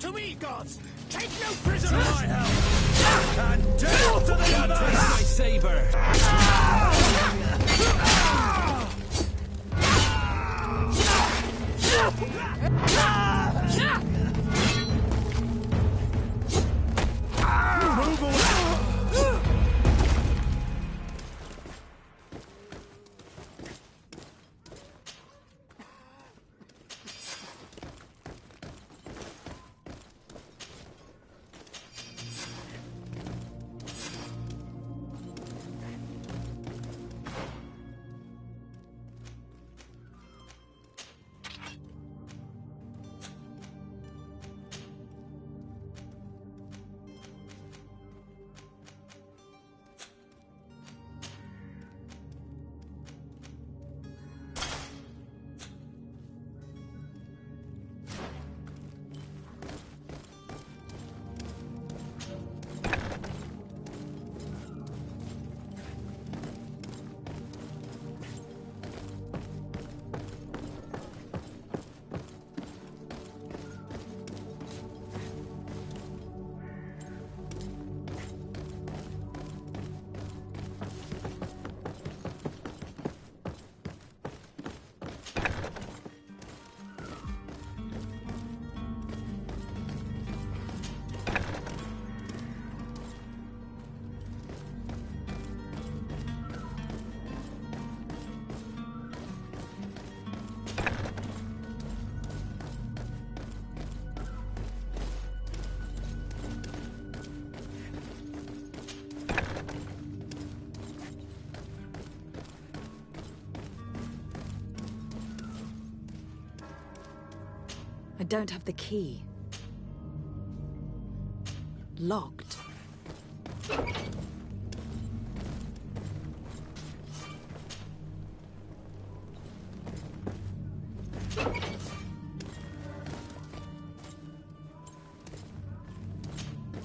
Speaker 8: to me, gods! Take no prisoners!
Speaker 4: To my help! And death to the others!
Speaker 8: Take my saber!
Speaker 4: Move away!
Speaker 3: I don't have the key. Locked.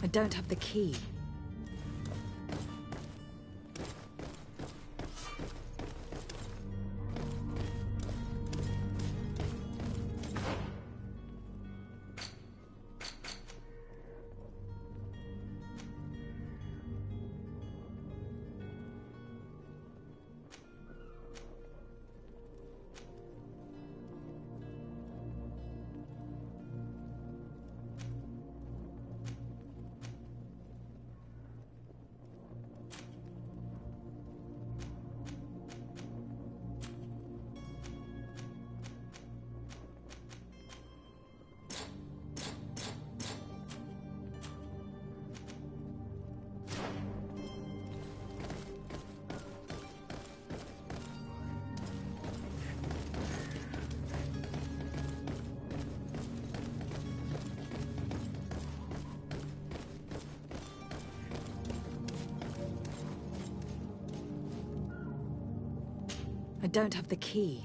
Speaker 3: I don't have the key. I don't have the key.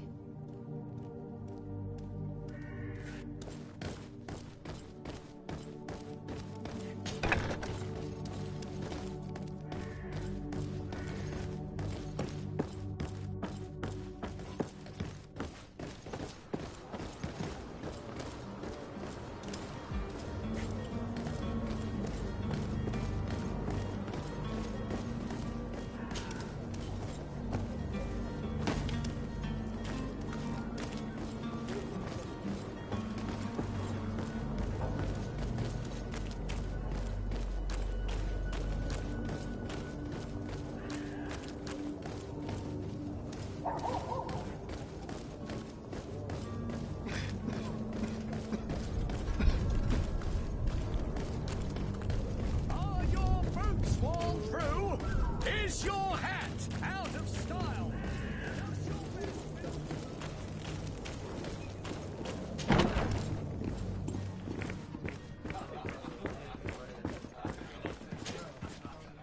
Speaker 8: Is your hat out of style?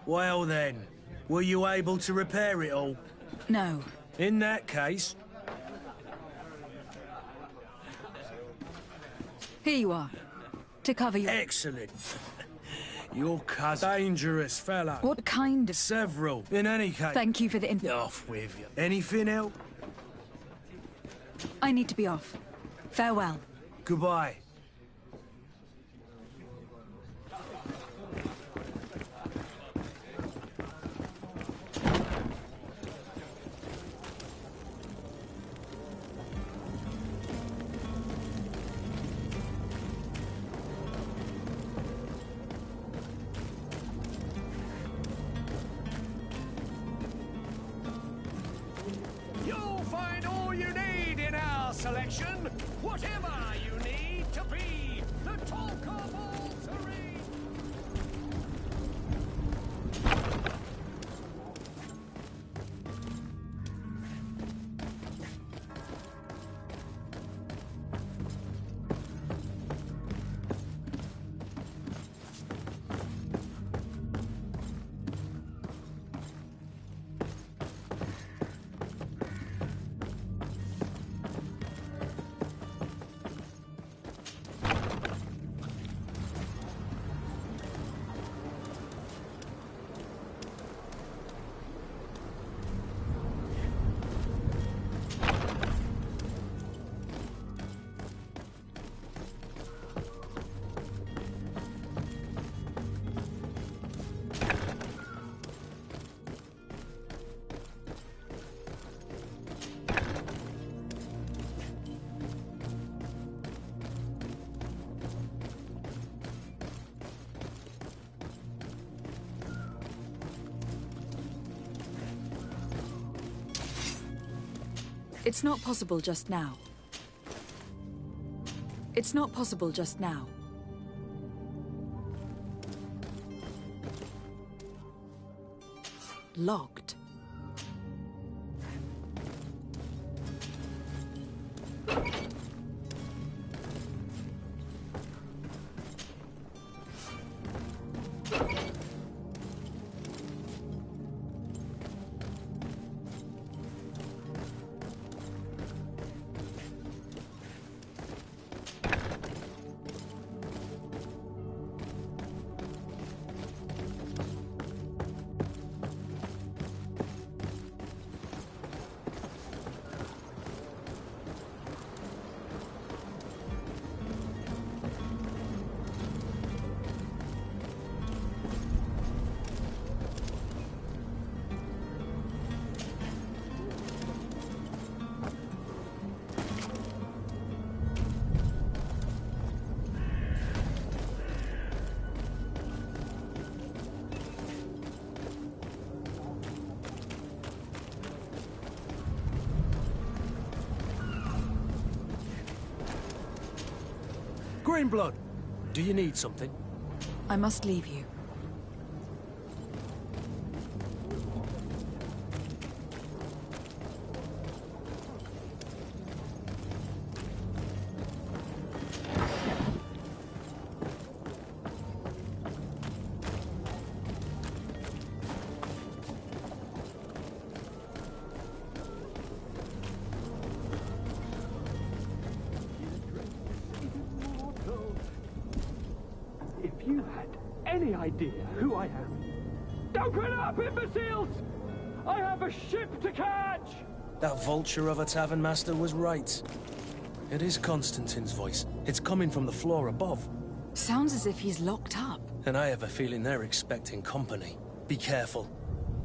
Speaker 4: Well then, were you able to repair it all?
Speaker 3: No.
Speaker 4: In that case...
Speaker 3: Here you are. To cover your...
Speaker 4: Excellent. Your cousin. Dangerous fella.
Speaker 3: What kind of...
Speaker 4: Several. In any case...
Speaker 3: Thank you for the info.
Speaker 4: Off with you. Anything else?
Speaker 3: I need to be off. Farewell.
Speaker 4: Goodbye.
Speaker 8: potion, whatever you need to be the talk of all Serene.
Speaker 3: It's not possible just now. It's not possible just now. Locked.
Speaker 4: Greenblood, do you need something?
Speaker 3: I must leave you.
Speaker 8: If you had any idea who I am... Open up, imbeciles! I have a ship to catch!
Speaker 4: That vulture of a tavern master was right. It is Constantine's voice. It's coming from the floor above.
Speaker 3: Sounds as if he's locked up.
Speaker 4: And I have a feeling they're expecting company. Be careful.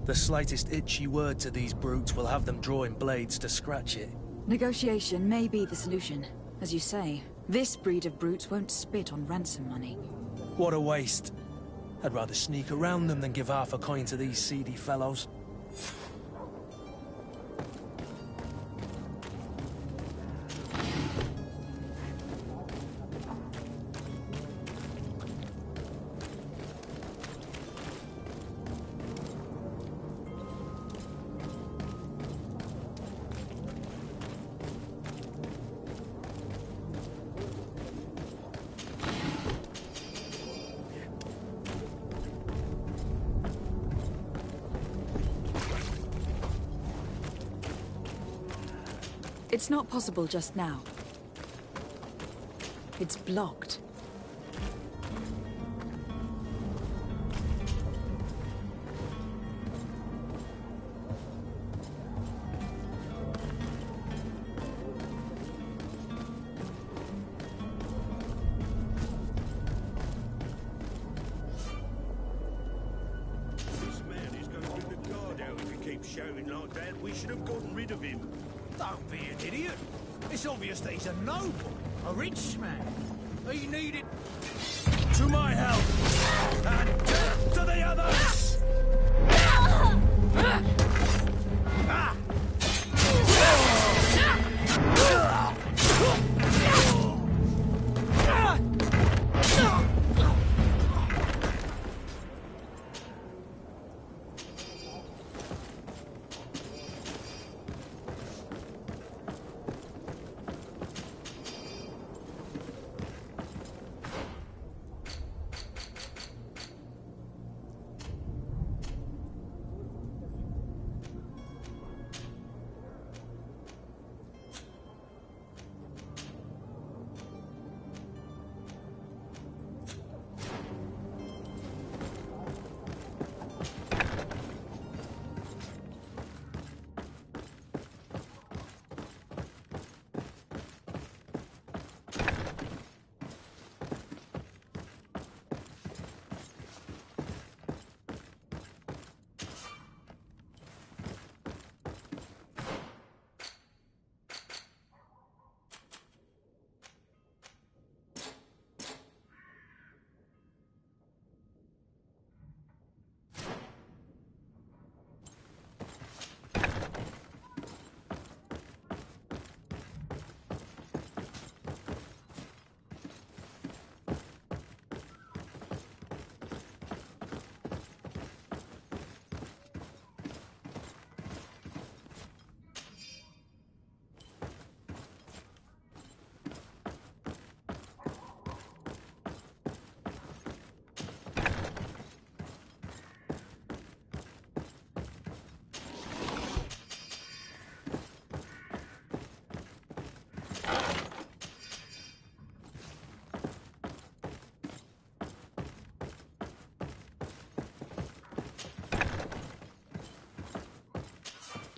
Speaker 4: The slightest itchy word to these brutes will have them drawing blades to scratch it.
Speaker 3: Negotiation may be the solution. As you say, this breed of brutes won't spit on ransom money.
Speaker 4: What a waste. I'd rather sneak around them than give half a coin to these seedy fellows.
Speaker 3: It's not possible just now. It's blocked.
Speaker 15: This man is going to bring the guard out if he keeps shouting like that. We should have gotten rid of him.
Speaker 1: Don't be an idiot. It's obvious that he's a noble, a rich man. He needed...
Speaker 4: To my help! And death to the others!
Speaker 1: Ah!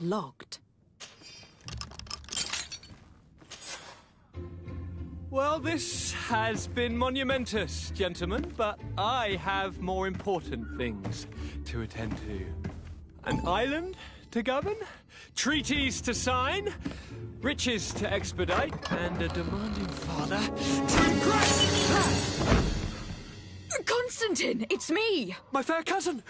Speaker 3: locked.
Speaker 8: Well, this has been monumentous, gentlemen, but I have more important things to attend to. An island to govern, treaties to sign, riches to expedite, and a demanding father to impress!
Speaker 3: Constantine, it's me!
Speaker 8: My fair cousin!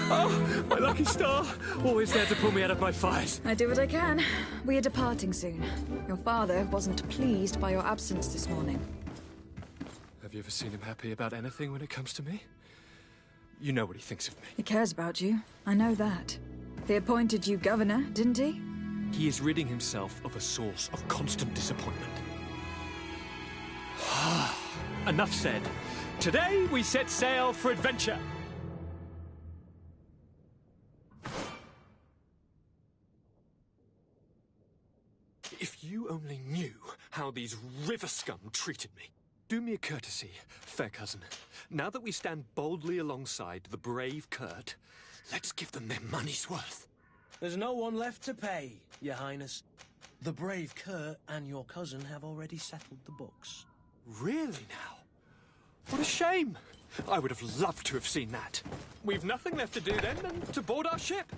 Speaker 8: Oh, my lucky star! Always there to pull me out of my fires.
Speaker 3: I do what I can. We are departing soon. Your father wasn't pleased by your absence this morning.
Speaker 8: Have you ever seen him happy about anything when it comes to me? You know what he thinks of me.
Speaker 3: He cares about you. I know that. He appointed you governor, didn't he?
Speaker 8: He is ridding himself of a source of constant disappointment. Enough said. Today we set sail for adventure. If you only knew how these river scum treated me. Do me a courtesy, fair cousin. Now that we stand boldly alongside the brave Kurt, let's give them their money's worth.
Speaker 4: There's no one left to pay, Your Highness. The brave Kurt and your cousin have already settled the books.
Speaker 8: Really now? What a shame. I would have loved to have seen that. We've nothing left to do then than to board our ship.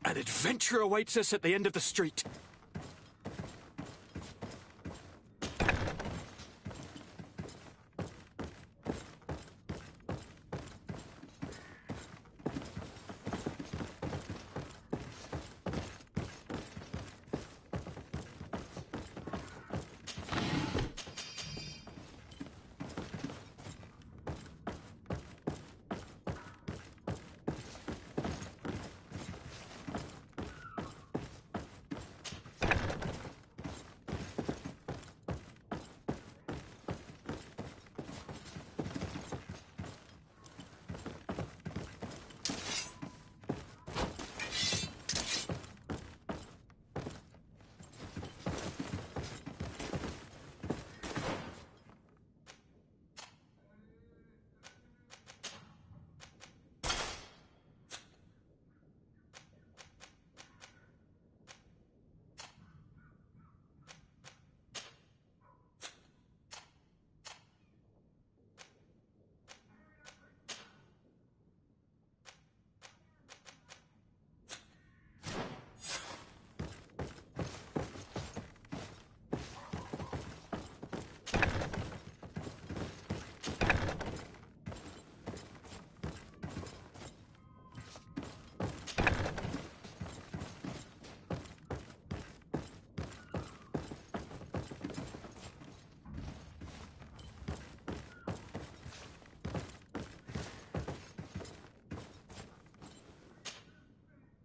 Speaker 8: An adventure awaits us at the end of the street.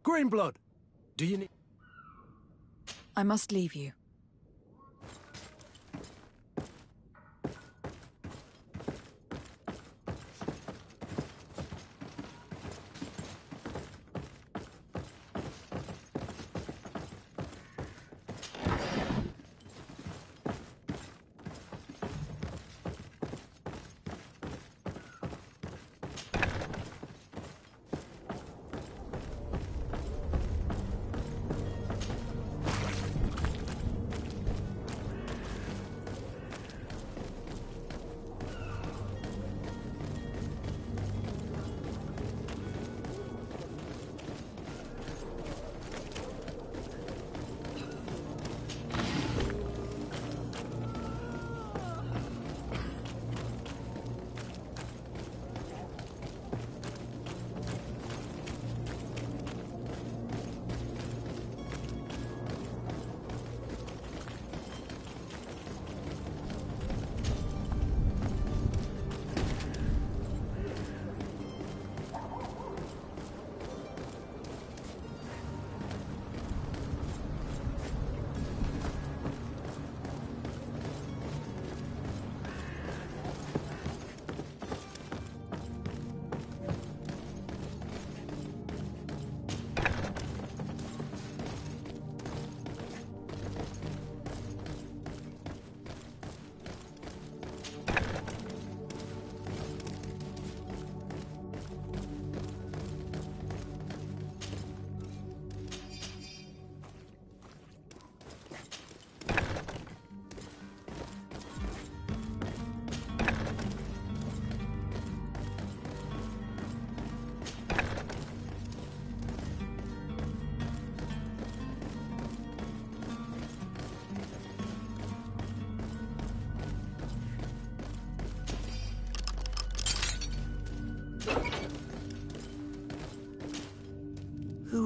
Speaker 4: Greenblood, do you need...
Speaker 3: I must leave you.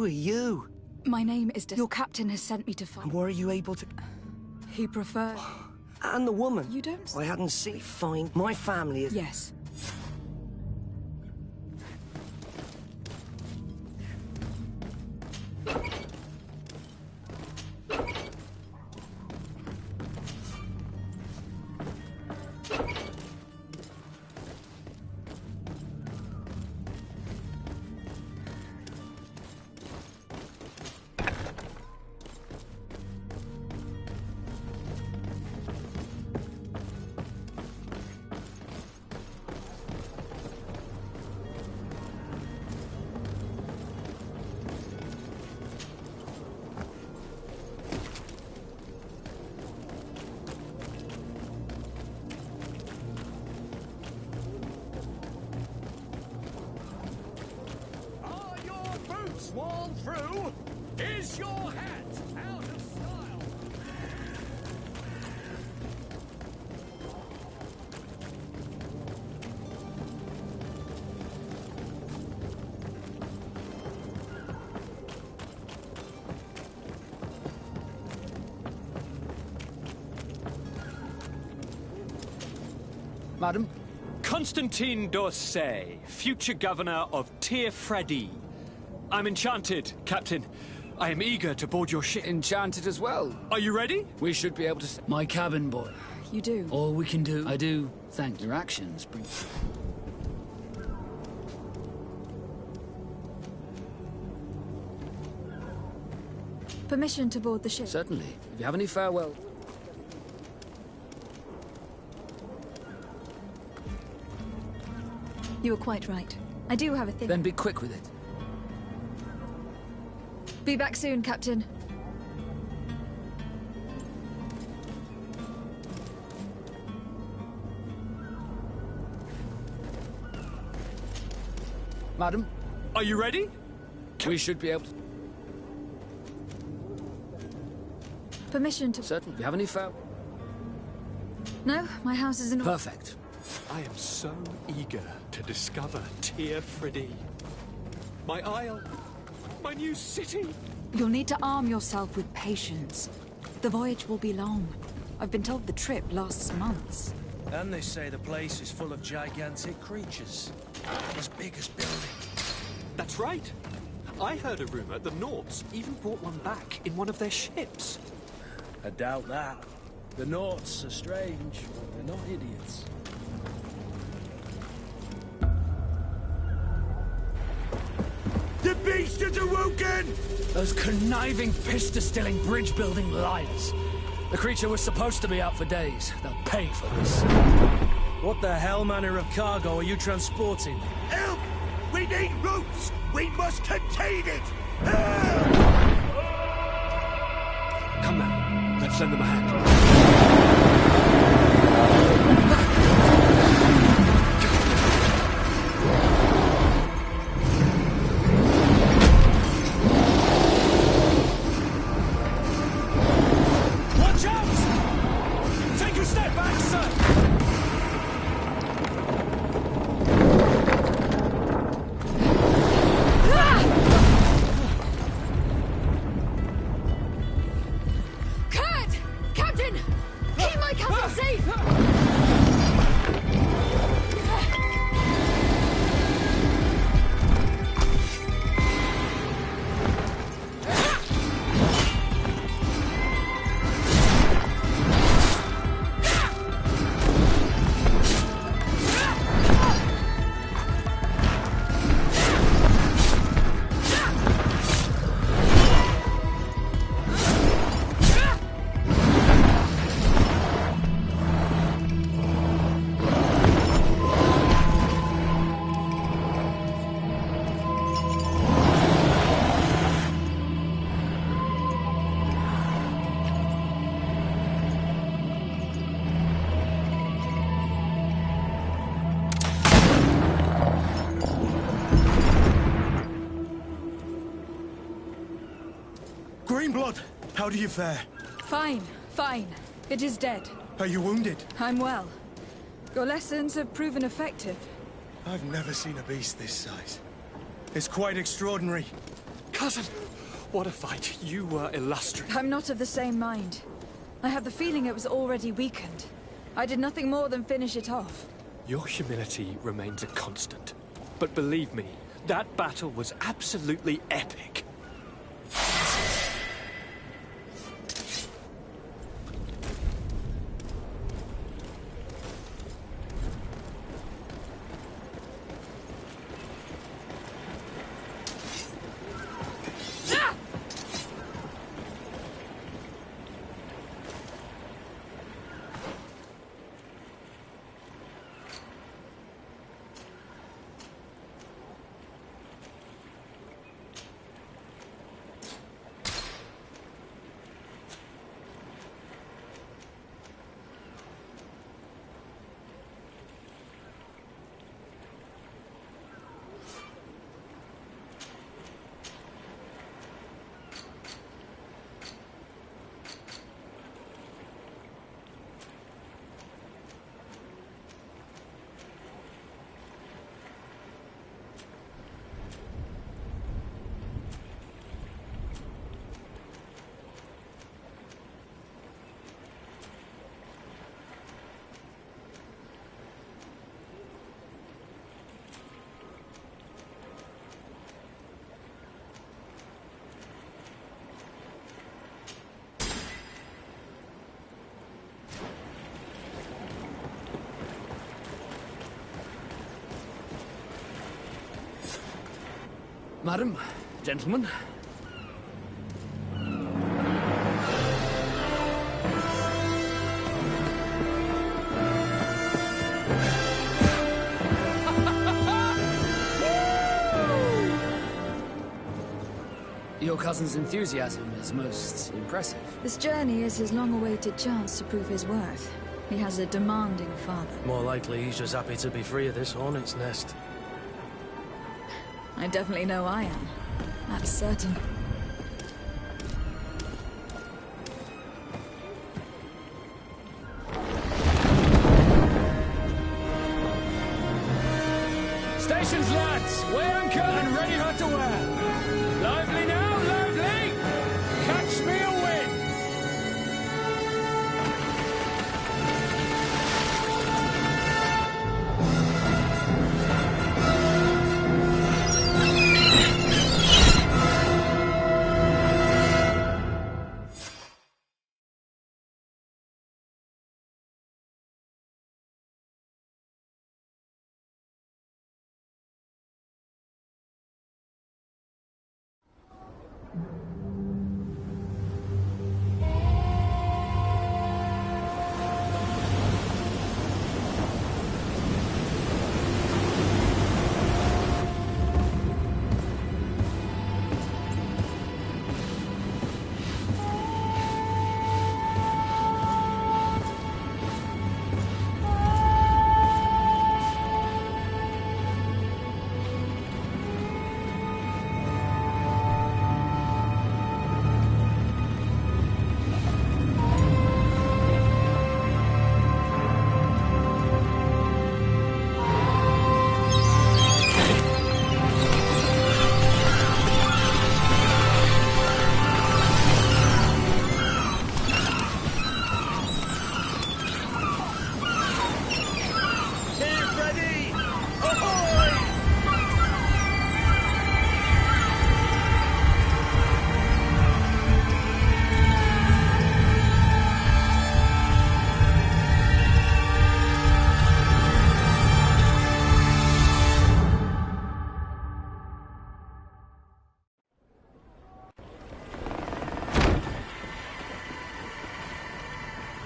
Speaker 16: Who are you?
Speaker 3: My name is Your captain has sent me to find...
Speaker 16: And were you able to...
Speaker 3: He preferred...
Speaker 16: And the woman?
Speaker 3: You don't...
Speaker 16: I hadn't seen... Fine. My family is...
Speaker 3: Yes.
Speaker 14: Worn through? Is your hat out of style?
Speaker 12: Madam?
Speaker 8: Constantine d'Orsay, future governor of Tir-Fredi. I'm enchanted, Captain. I am eager to board your ship.
Speaker 12: Enchanted as well.
Speaker 8: Are you ready?
Speaker 12: We should be able to... My cabin boy.
Speaker 3: You do?
Speaker 12: All we can do... I do. Thank your actions.
Speaker 3: Permission to board the ship?
Speaker 12: Certainly. If you have any farewell...
Speaker 3: You were quite right. I do have a thing.
Speaker 12: Then be quick with it.
Speaker 3: Be back soon, Captain.
Speaker 12: Madam?
Speaker 8: Are you ready?
Speaker 12: We should be able to...
Speaker 3: Permission to...
Speaker 12: Certainly. Do you have any farewell?
Speaker 3: No, my house is in...
Speaker 12: Perfect.
Speaker 8: I am so eager to discover Tir-Fredi. My isle. My new city.
Speaker 3: You'll need to arm yourself with patience. The voyage will be long. I've been told the trip lasts months.
Speaker 4: And they say the place is full of gigantic creatures. As big as buildings.
Speaker 8: That's right. I heard a rumor the Nauts even brought one back in one of their ships.
Speaker 4: I doubt that. The Nauts are strange, but they're not idiots.
Speaker 15: The beast is awoken!
Speaker 12: Those conniving, piss-distilling, bridge-building liars. The creature was supposed to be out for days. They'll pay for this.
Speaker 4: What the hell manner of cargo are you transporting?
Speaker 15: Help! We need routes! We must contain it! Help!
Speaker 2: Come now, let's lend them a hand.
Speaker 4: Watch out! Take a step back, sir!
Speaker 3: Kurt! Captain! Keep my captain safe!
Speaker 4: Greenblood, how do you fare?
Speaker 3: Fine, fine. It is dead.
Speaker 4: Are you wounded?
Speaker 3: I'm well. Your lessons have proven effective.
Speaker 4: I've never seen a beast this size. It's quite extraordinary.
Speaker 8: Cousin, what a fight. You were illustrious.
Speaker 3: I'm not of the same mind. I have the feeling it was already weakened. I did nothing more than finish it off.
Speaker 8: Your humility remains a constant. But believe me, that battle was absolutely epic.
Speaker 12: Madam, gentlemen. Your cousin's enthusiasm is most impressive.
Speaker 3: This journey is his long-awaited chance to prove his worth. He has a demanding father.
Speaker 4: More likely he's just happy to be free of this hornet's nest.
Speaker 3: I definitely know I am. That's certain.
Speaker 12: Stations, lads! Weigh anchor and ready her to wear! Lively now, lively! Catch me a wind!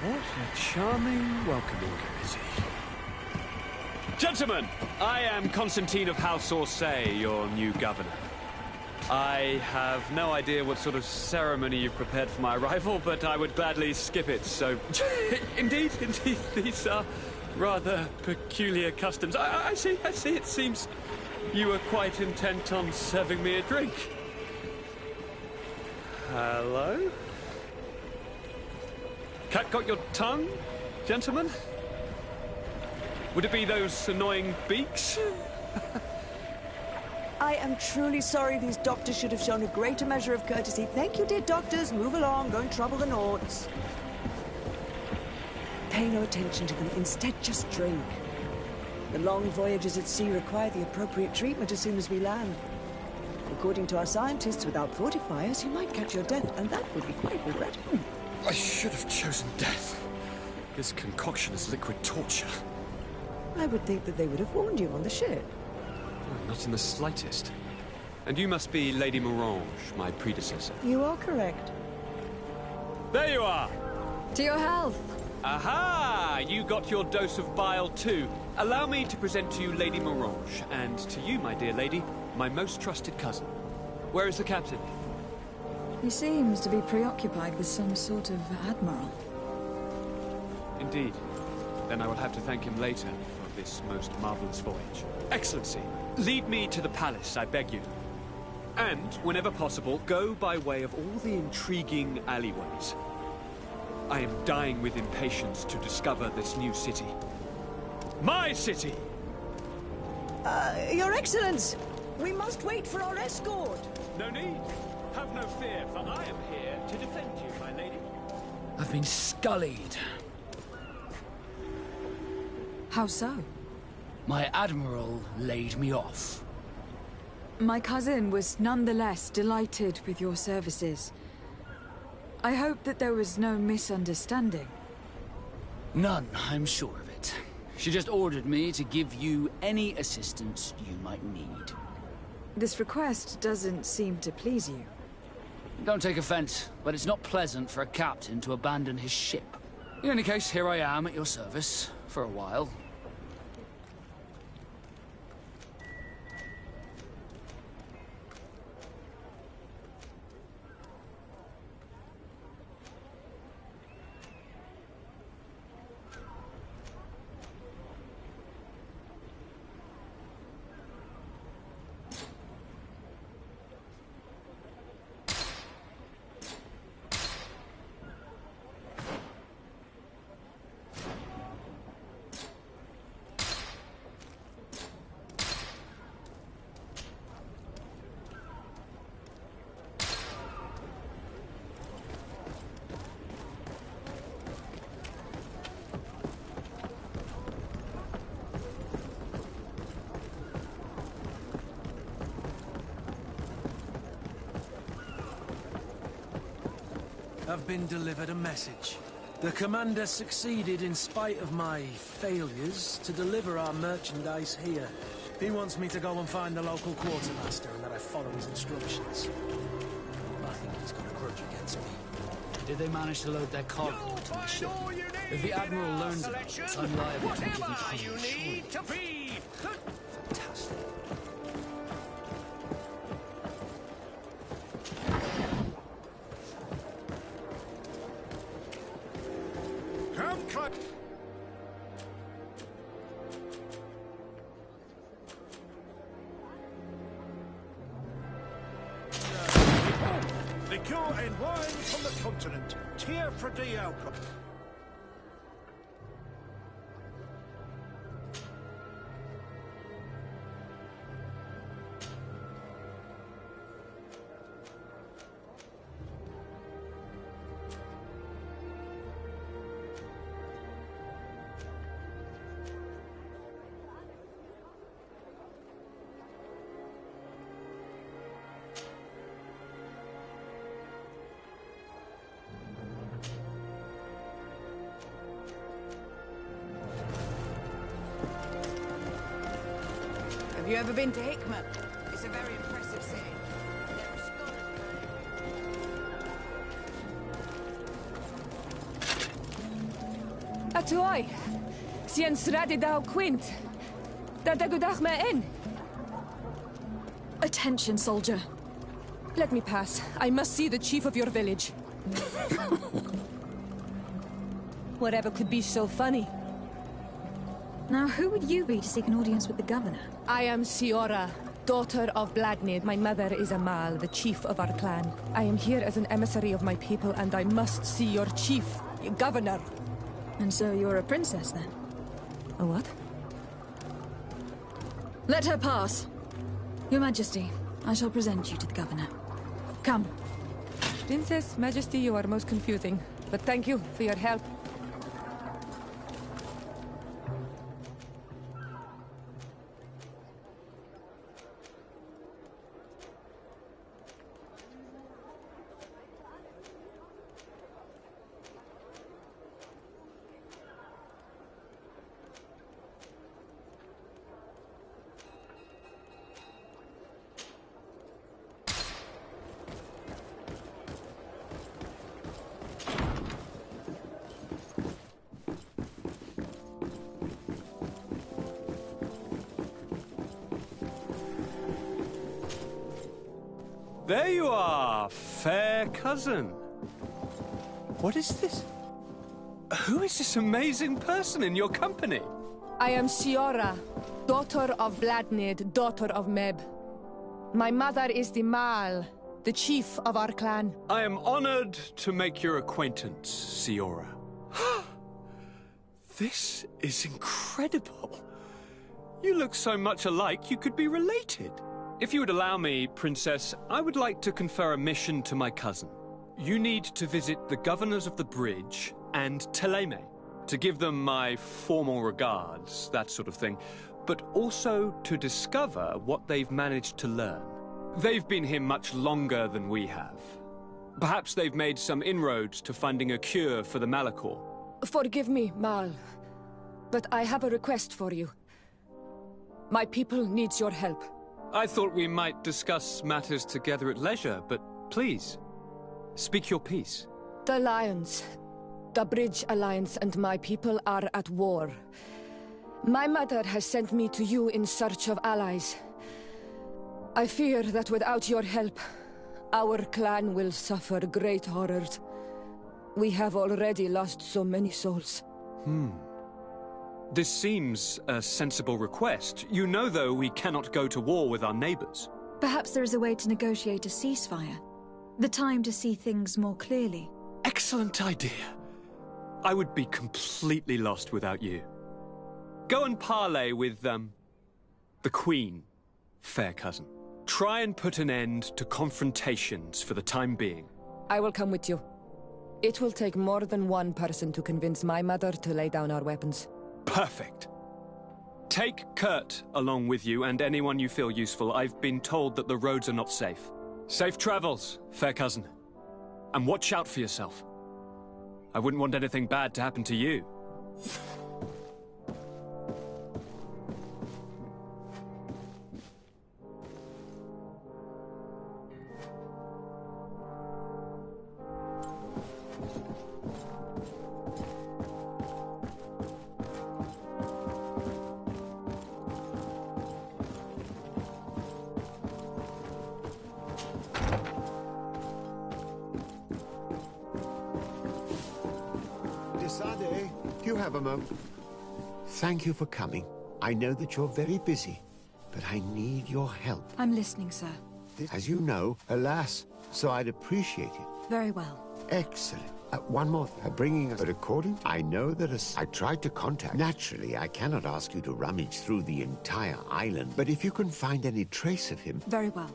Speaker 8: What a charming welcoming committee. Gentlemen, I am Constantine of House Orsay, your new governor. I have no idea what sort of ceremony you've prepared for my arrival, but I would gladly skip it, so... Indeed, these are rather peculiar customs. I see, it seems you were quite intent on serving me a drink. Hello? Cat got your tongue, gentlemen? Would it be those annoying beaks?
Speaker 17: I am truly sorry. These doctors should have shown a greater measure of courtesy. Thank you, dear doctors. Move along. Don't trouble the Nords. Pay no attention to them. Instead, just drink. The long voyages at sea require the appropriate treatment as soon as we land. According to our scientists, without fortifiers, you might catch your death, and that would be quite regrettable.
Speaker 18: I should have chosen death. This concoction is liquid torture.
Speaker 17: I would think that they would have warned you on the ship.
Speaker 8: Not in the slightest. And you must be Lady Morange, my predecessor.
Speaker 17: You are correct.
Speaker 8: There you are!
Speaker 3: To your health!
Speaker 8: Aha! You got your dose of bile too. Allow me to present to you Lady Morange, and to you, my dear lady, my most trusted cousin. Where is the captain?
Speaker 3: He seems to be preoccupied with some sort of admiral.
Speaker 8: Indeed. Then I will have to thank him later for this most marvelous voyage. Excellency, lead me to the palace, I beg you. And, whenever possible, go by way of all the intriguing alleyways. I am dying with impatience to discover this new city. My city!
Speaker 17: Your Excellence! We must wait for our escort!
Speaker 8: No need. Have no fear, for I am here to defend you, my lady.
Speaker 12: I've been scullied.
Speaker 3: How so?
Speaker 12: My admiral laid me off.
Speaker 3: My cousin was nonetheless delighted with your services. I hope that there was no misunderstanding.
Speaker 12: None, I'm sure of it. She just ordered me to give you any assistance you might need.
Speaker 3: This request doesn't seem to please you.
Speaker 12: Don't take offense, but it's not pleasant for a captain to abandon his ship. In any case, here I am at your service, for a while.
Speaker 4: I've been delivered a message. The commander succeeded in spite of my failures to deliver our merchandise here. He wants me to go and find the local quartermaster and that I follow his instructions. I think he's got a grudge against me.
Speaker 12: Did they manage to load their cargo onto the ship? If the admiral learns about this, I'm liable to give him punishment. Fantastic.
Speaker 15: Liqueur and wine from the continent. Tier for Dio.
Speaker 19: Have you ever been to Hickman? It's a very impressive city.
Speaker 13: Atuai, Sien Sradi Dao Quint. Dadagudach me in.
Speaker 3: Attention, soldier.
Speaker 13: Let me pass. I must see the chief of your village. Whatever could be so funny?
Speaker 3: Now, who would you be to seek an audience with the governor?
Speaker 13: I am Siora, daughter of Blagnid. My mother is Amal, the chief of our clan. I am here as an emissary of my people, and I must see your chief, your governor.
Speaker 3: And so you're a princess, then?
Speaker 13: A what?
Speaker 3: Let her pass. Your Majesty, I shall present you to the Governor. Come.
Speaker 13: Princess, Majesty, you are most confusing. But thank you for your help.
Speaker 8: There you are, fair cousin. What is this? Who is this amazing person in your company?
Speaker 13: I am Siora, daughter of Bladnid, daughter of Meb. My mother is the Mal, the chief of our clan.
Speaker 8: I am honored to make your acquaintance, Siora. This is incredible. You look so much alike you could be related. If you would allow me, Princess, I would like to confer a mission to my cousin. You need to visit the governors of the bridge and Teleme, to give them my formal regards, that sort of thing, but also to discover what they've managed to learn. They've been here much longer than we have. Perhaps they've made some inroads to finding a cure for the Malachor.
Speaker 13: Forgive me, Mal, but I have a request for you. My people needs your help.
Speaker 8: I thought we might discuss matters together at leisure, but please, speak your piece.
Speaker 13: The Alliance, the Bridge Alliance and my people are at war. My mother has sent me to you in search of allies. I fear that without your help, our clan will suffer great horrors. We have already lost so many souls.
Speaker 8: This seems a sensible request. You know, though, we cannot go to war with our neighbors.
Speaker 3: Perhaps there is a way to negotiate a ceasefire. The time to see things more clearly.
Speaker 8: Excellent idea. I would be completely lost without you. Go and parley with, the Queen, fair cousin. Try and put an end to confrontations for the time being.
Speaker 13: I will come with you. It will take more than one person to convince my mother to lay down our weapons.
Speaker 8: Perfect. Take Kurt along with you and anyone you feel useful. I've been told that the roads are not safe. Safe travels, fair cousin. And watch out for yourself. I wouldn't want anything bad to happen to you.
Speaker 2: Do you have a moment? Thank you for coming. I know that you're very busy, but I need your help.
Speaker 3: I'm listening, sir.
Speaker 2: As you know, alas, so I'd appreciate it.
Speaker 3: Very well.
Speaker 2: Excellent. One more thing. Bringing us, but according, I know that I tried to contact. Naturally, I cannot ask you to rummage through the entire island, but if you can find any trace of him...
Speaker 3: Very well.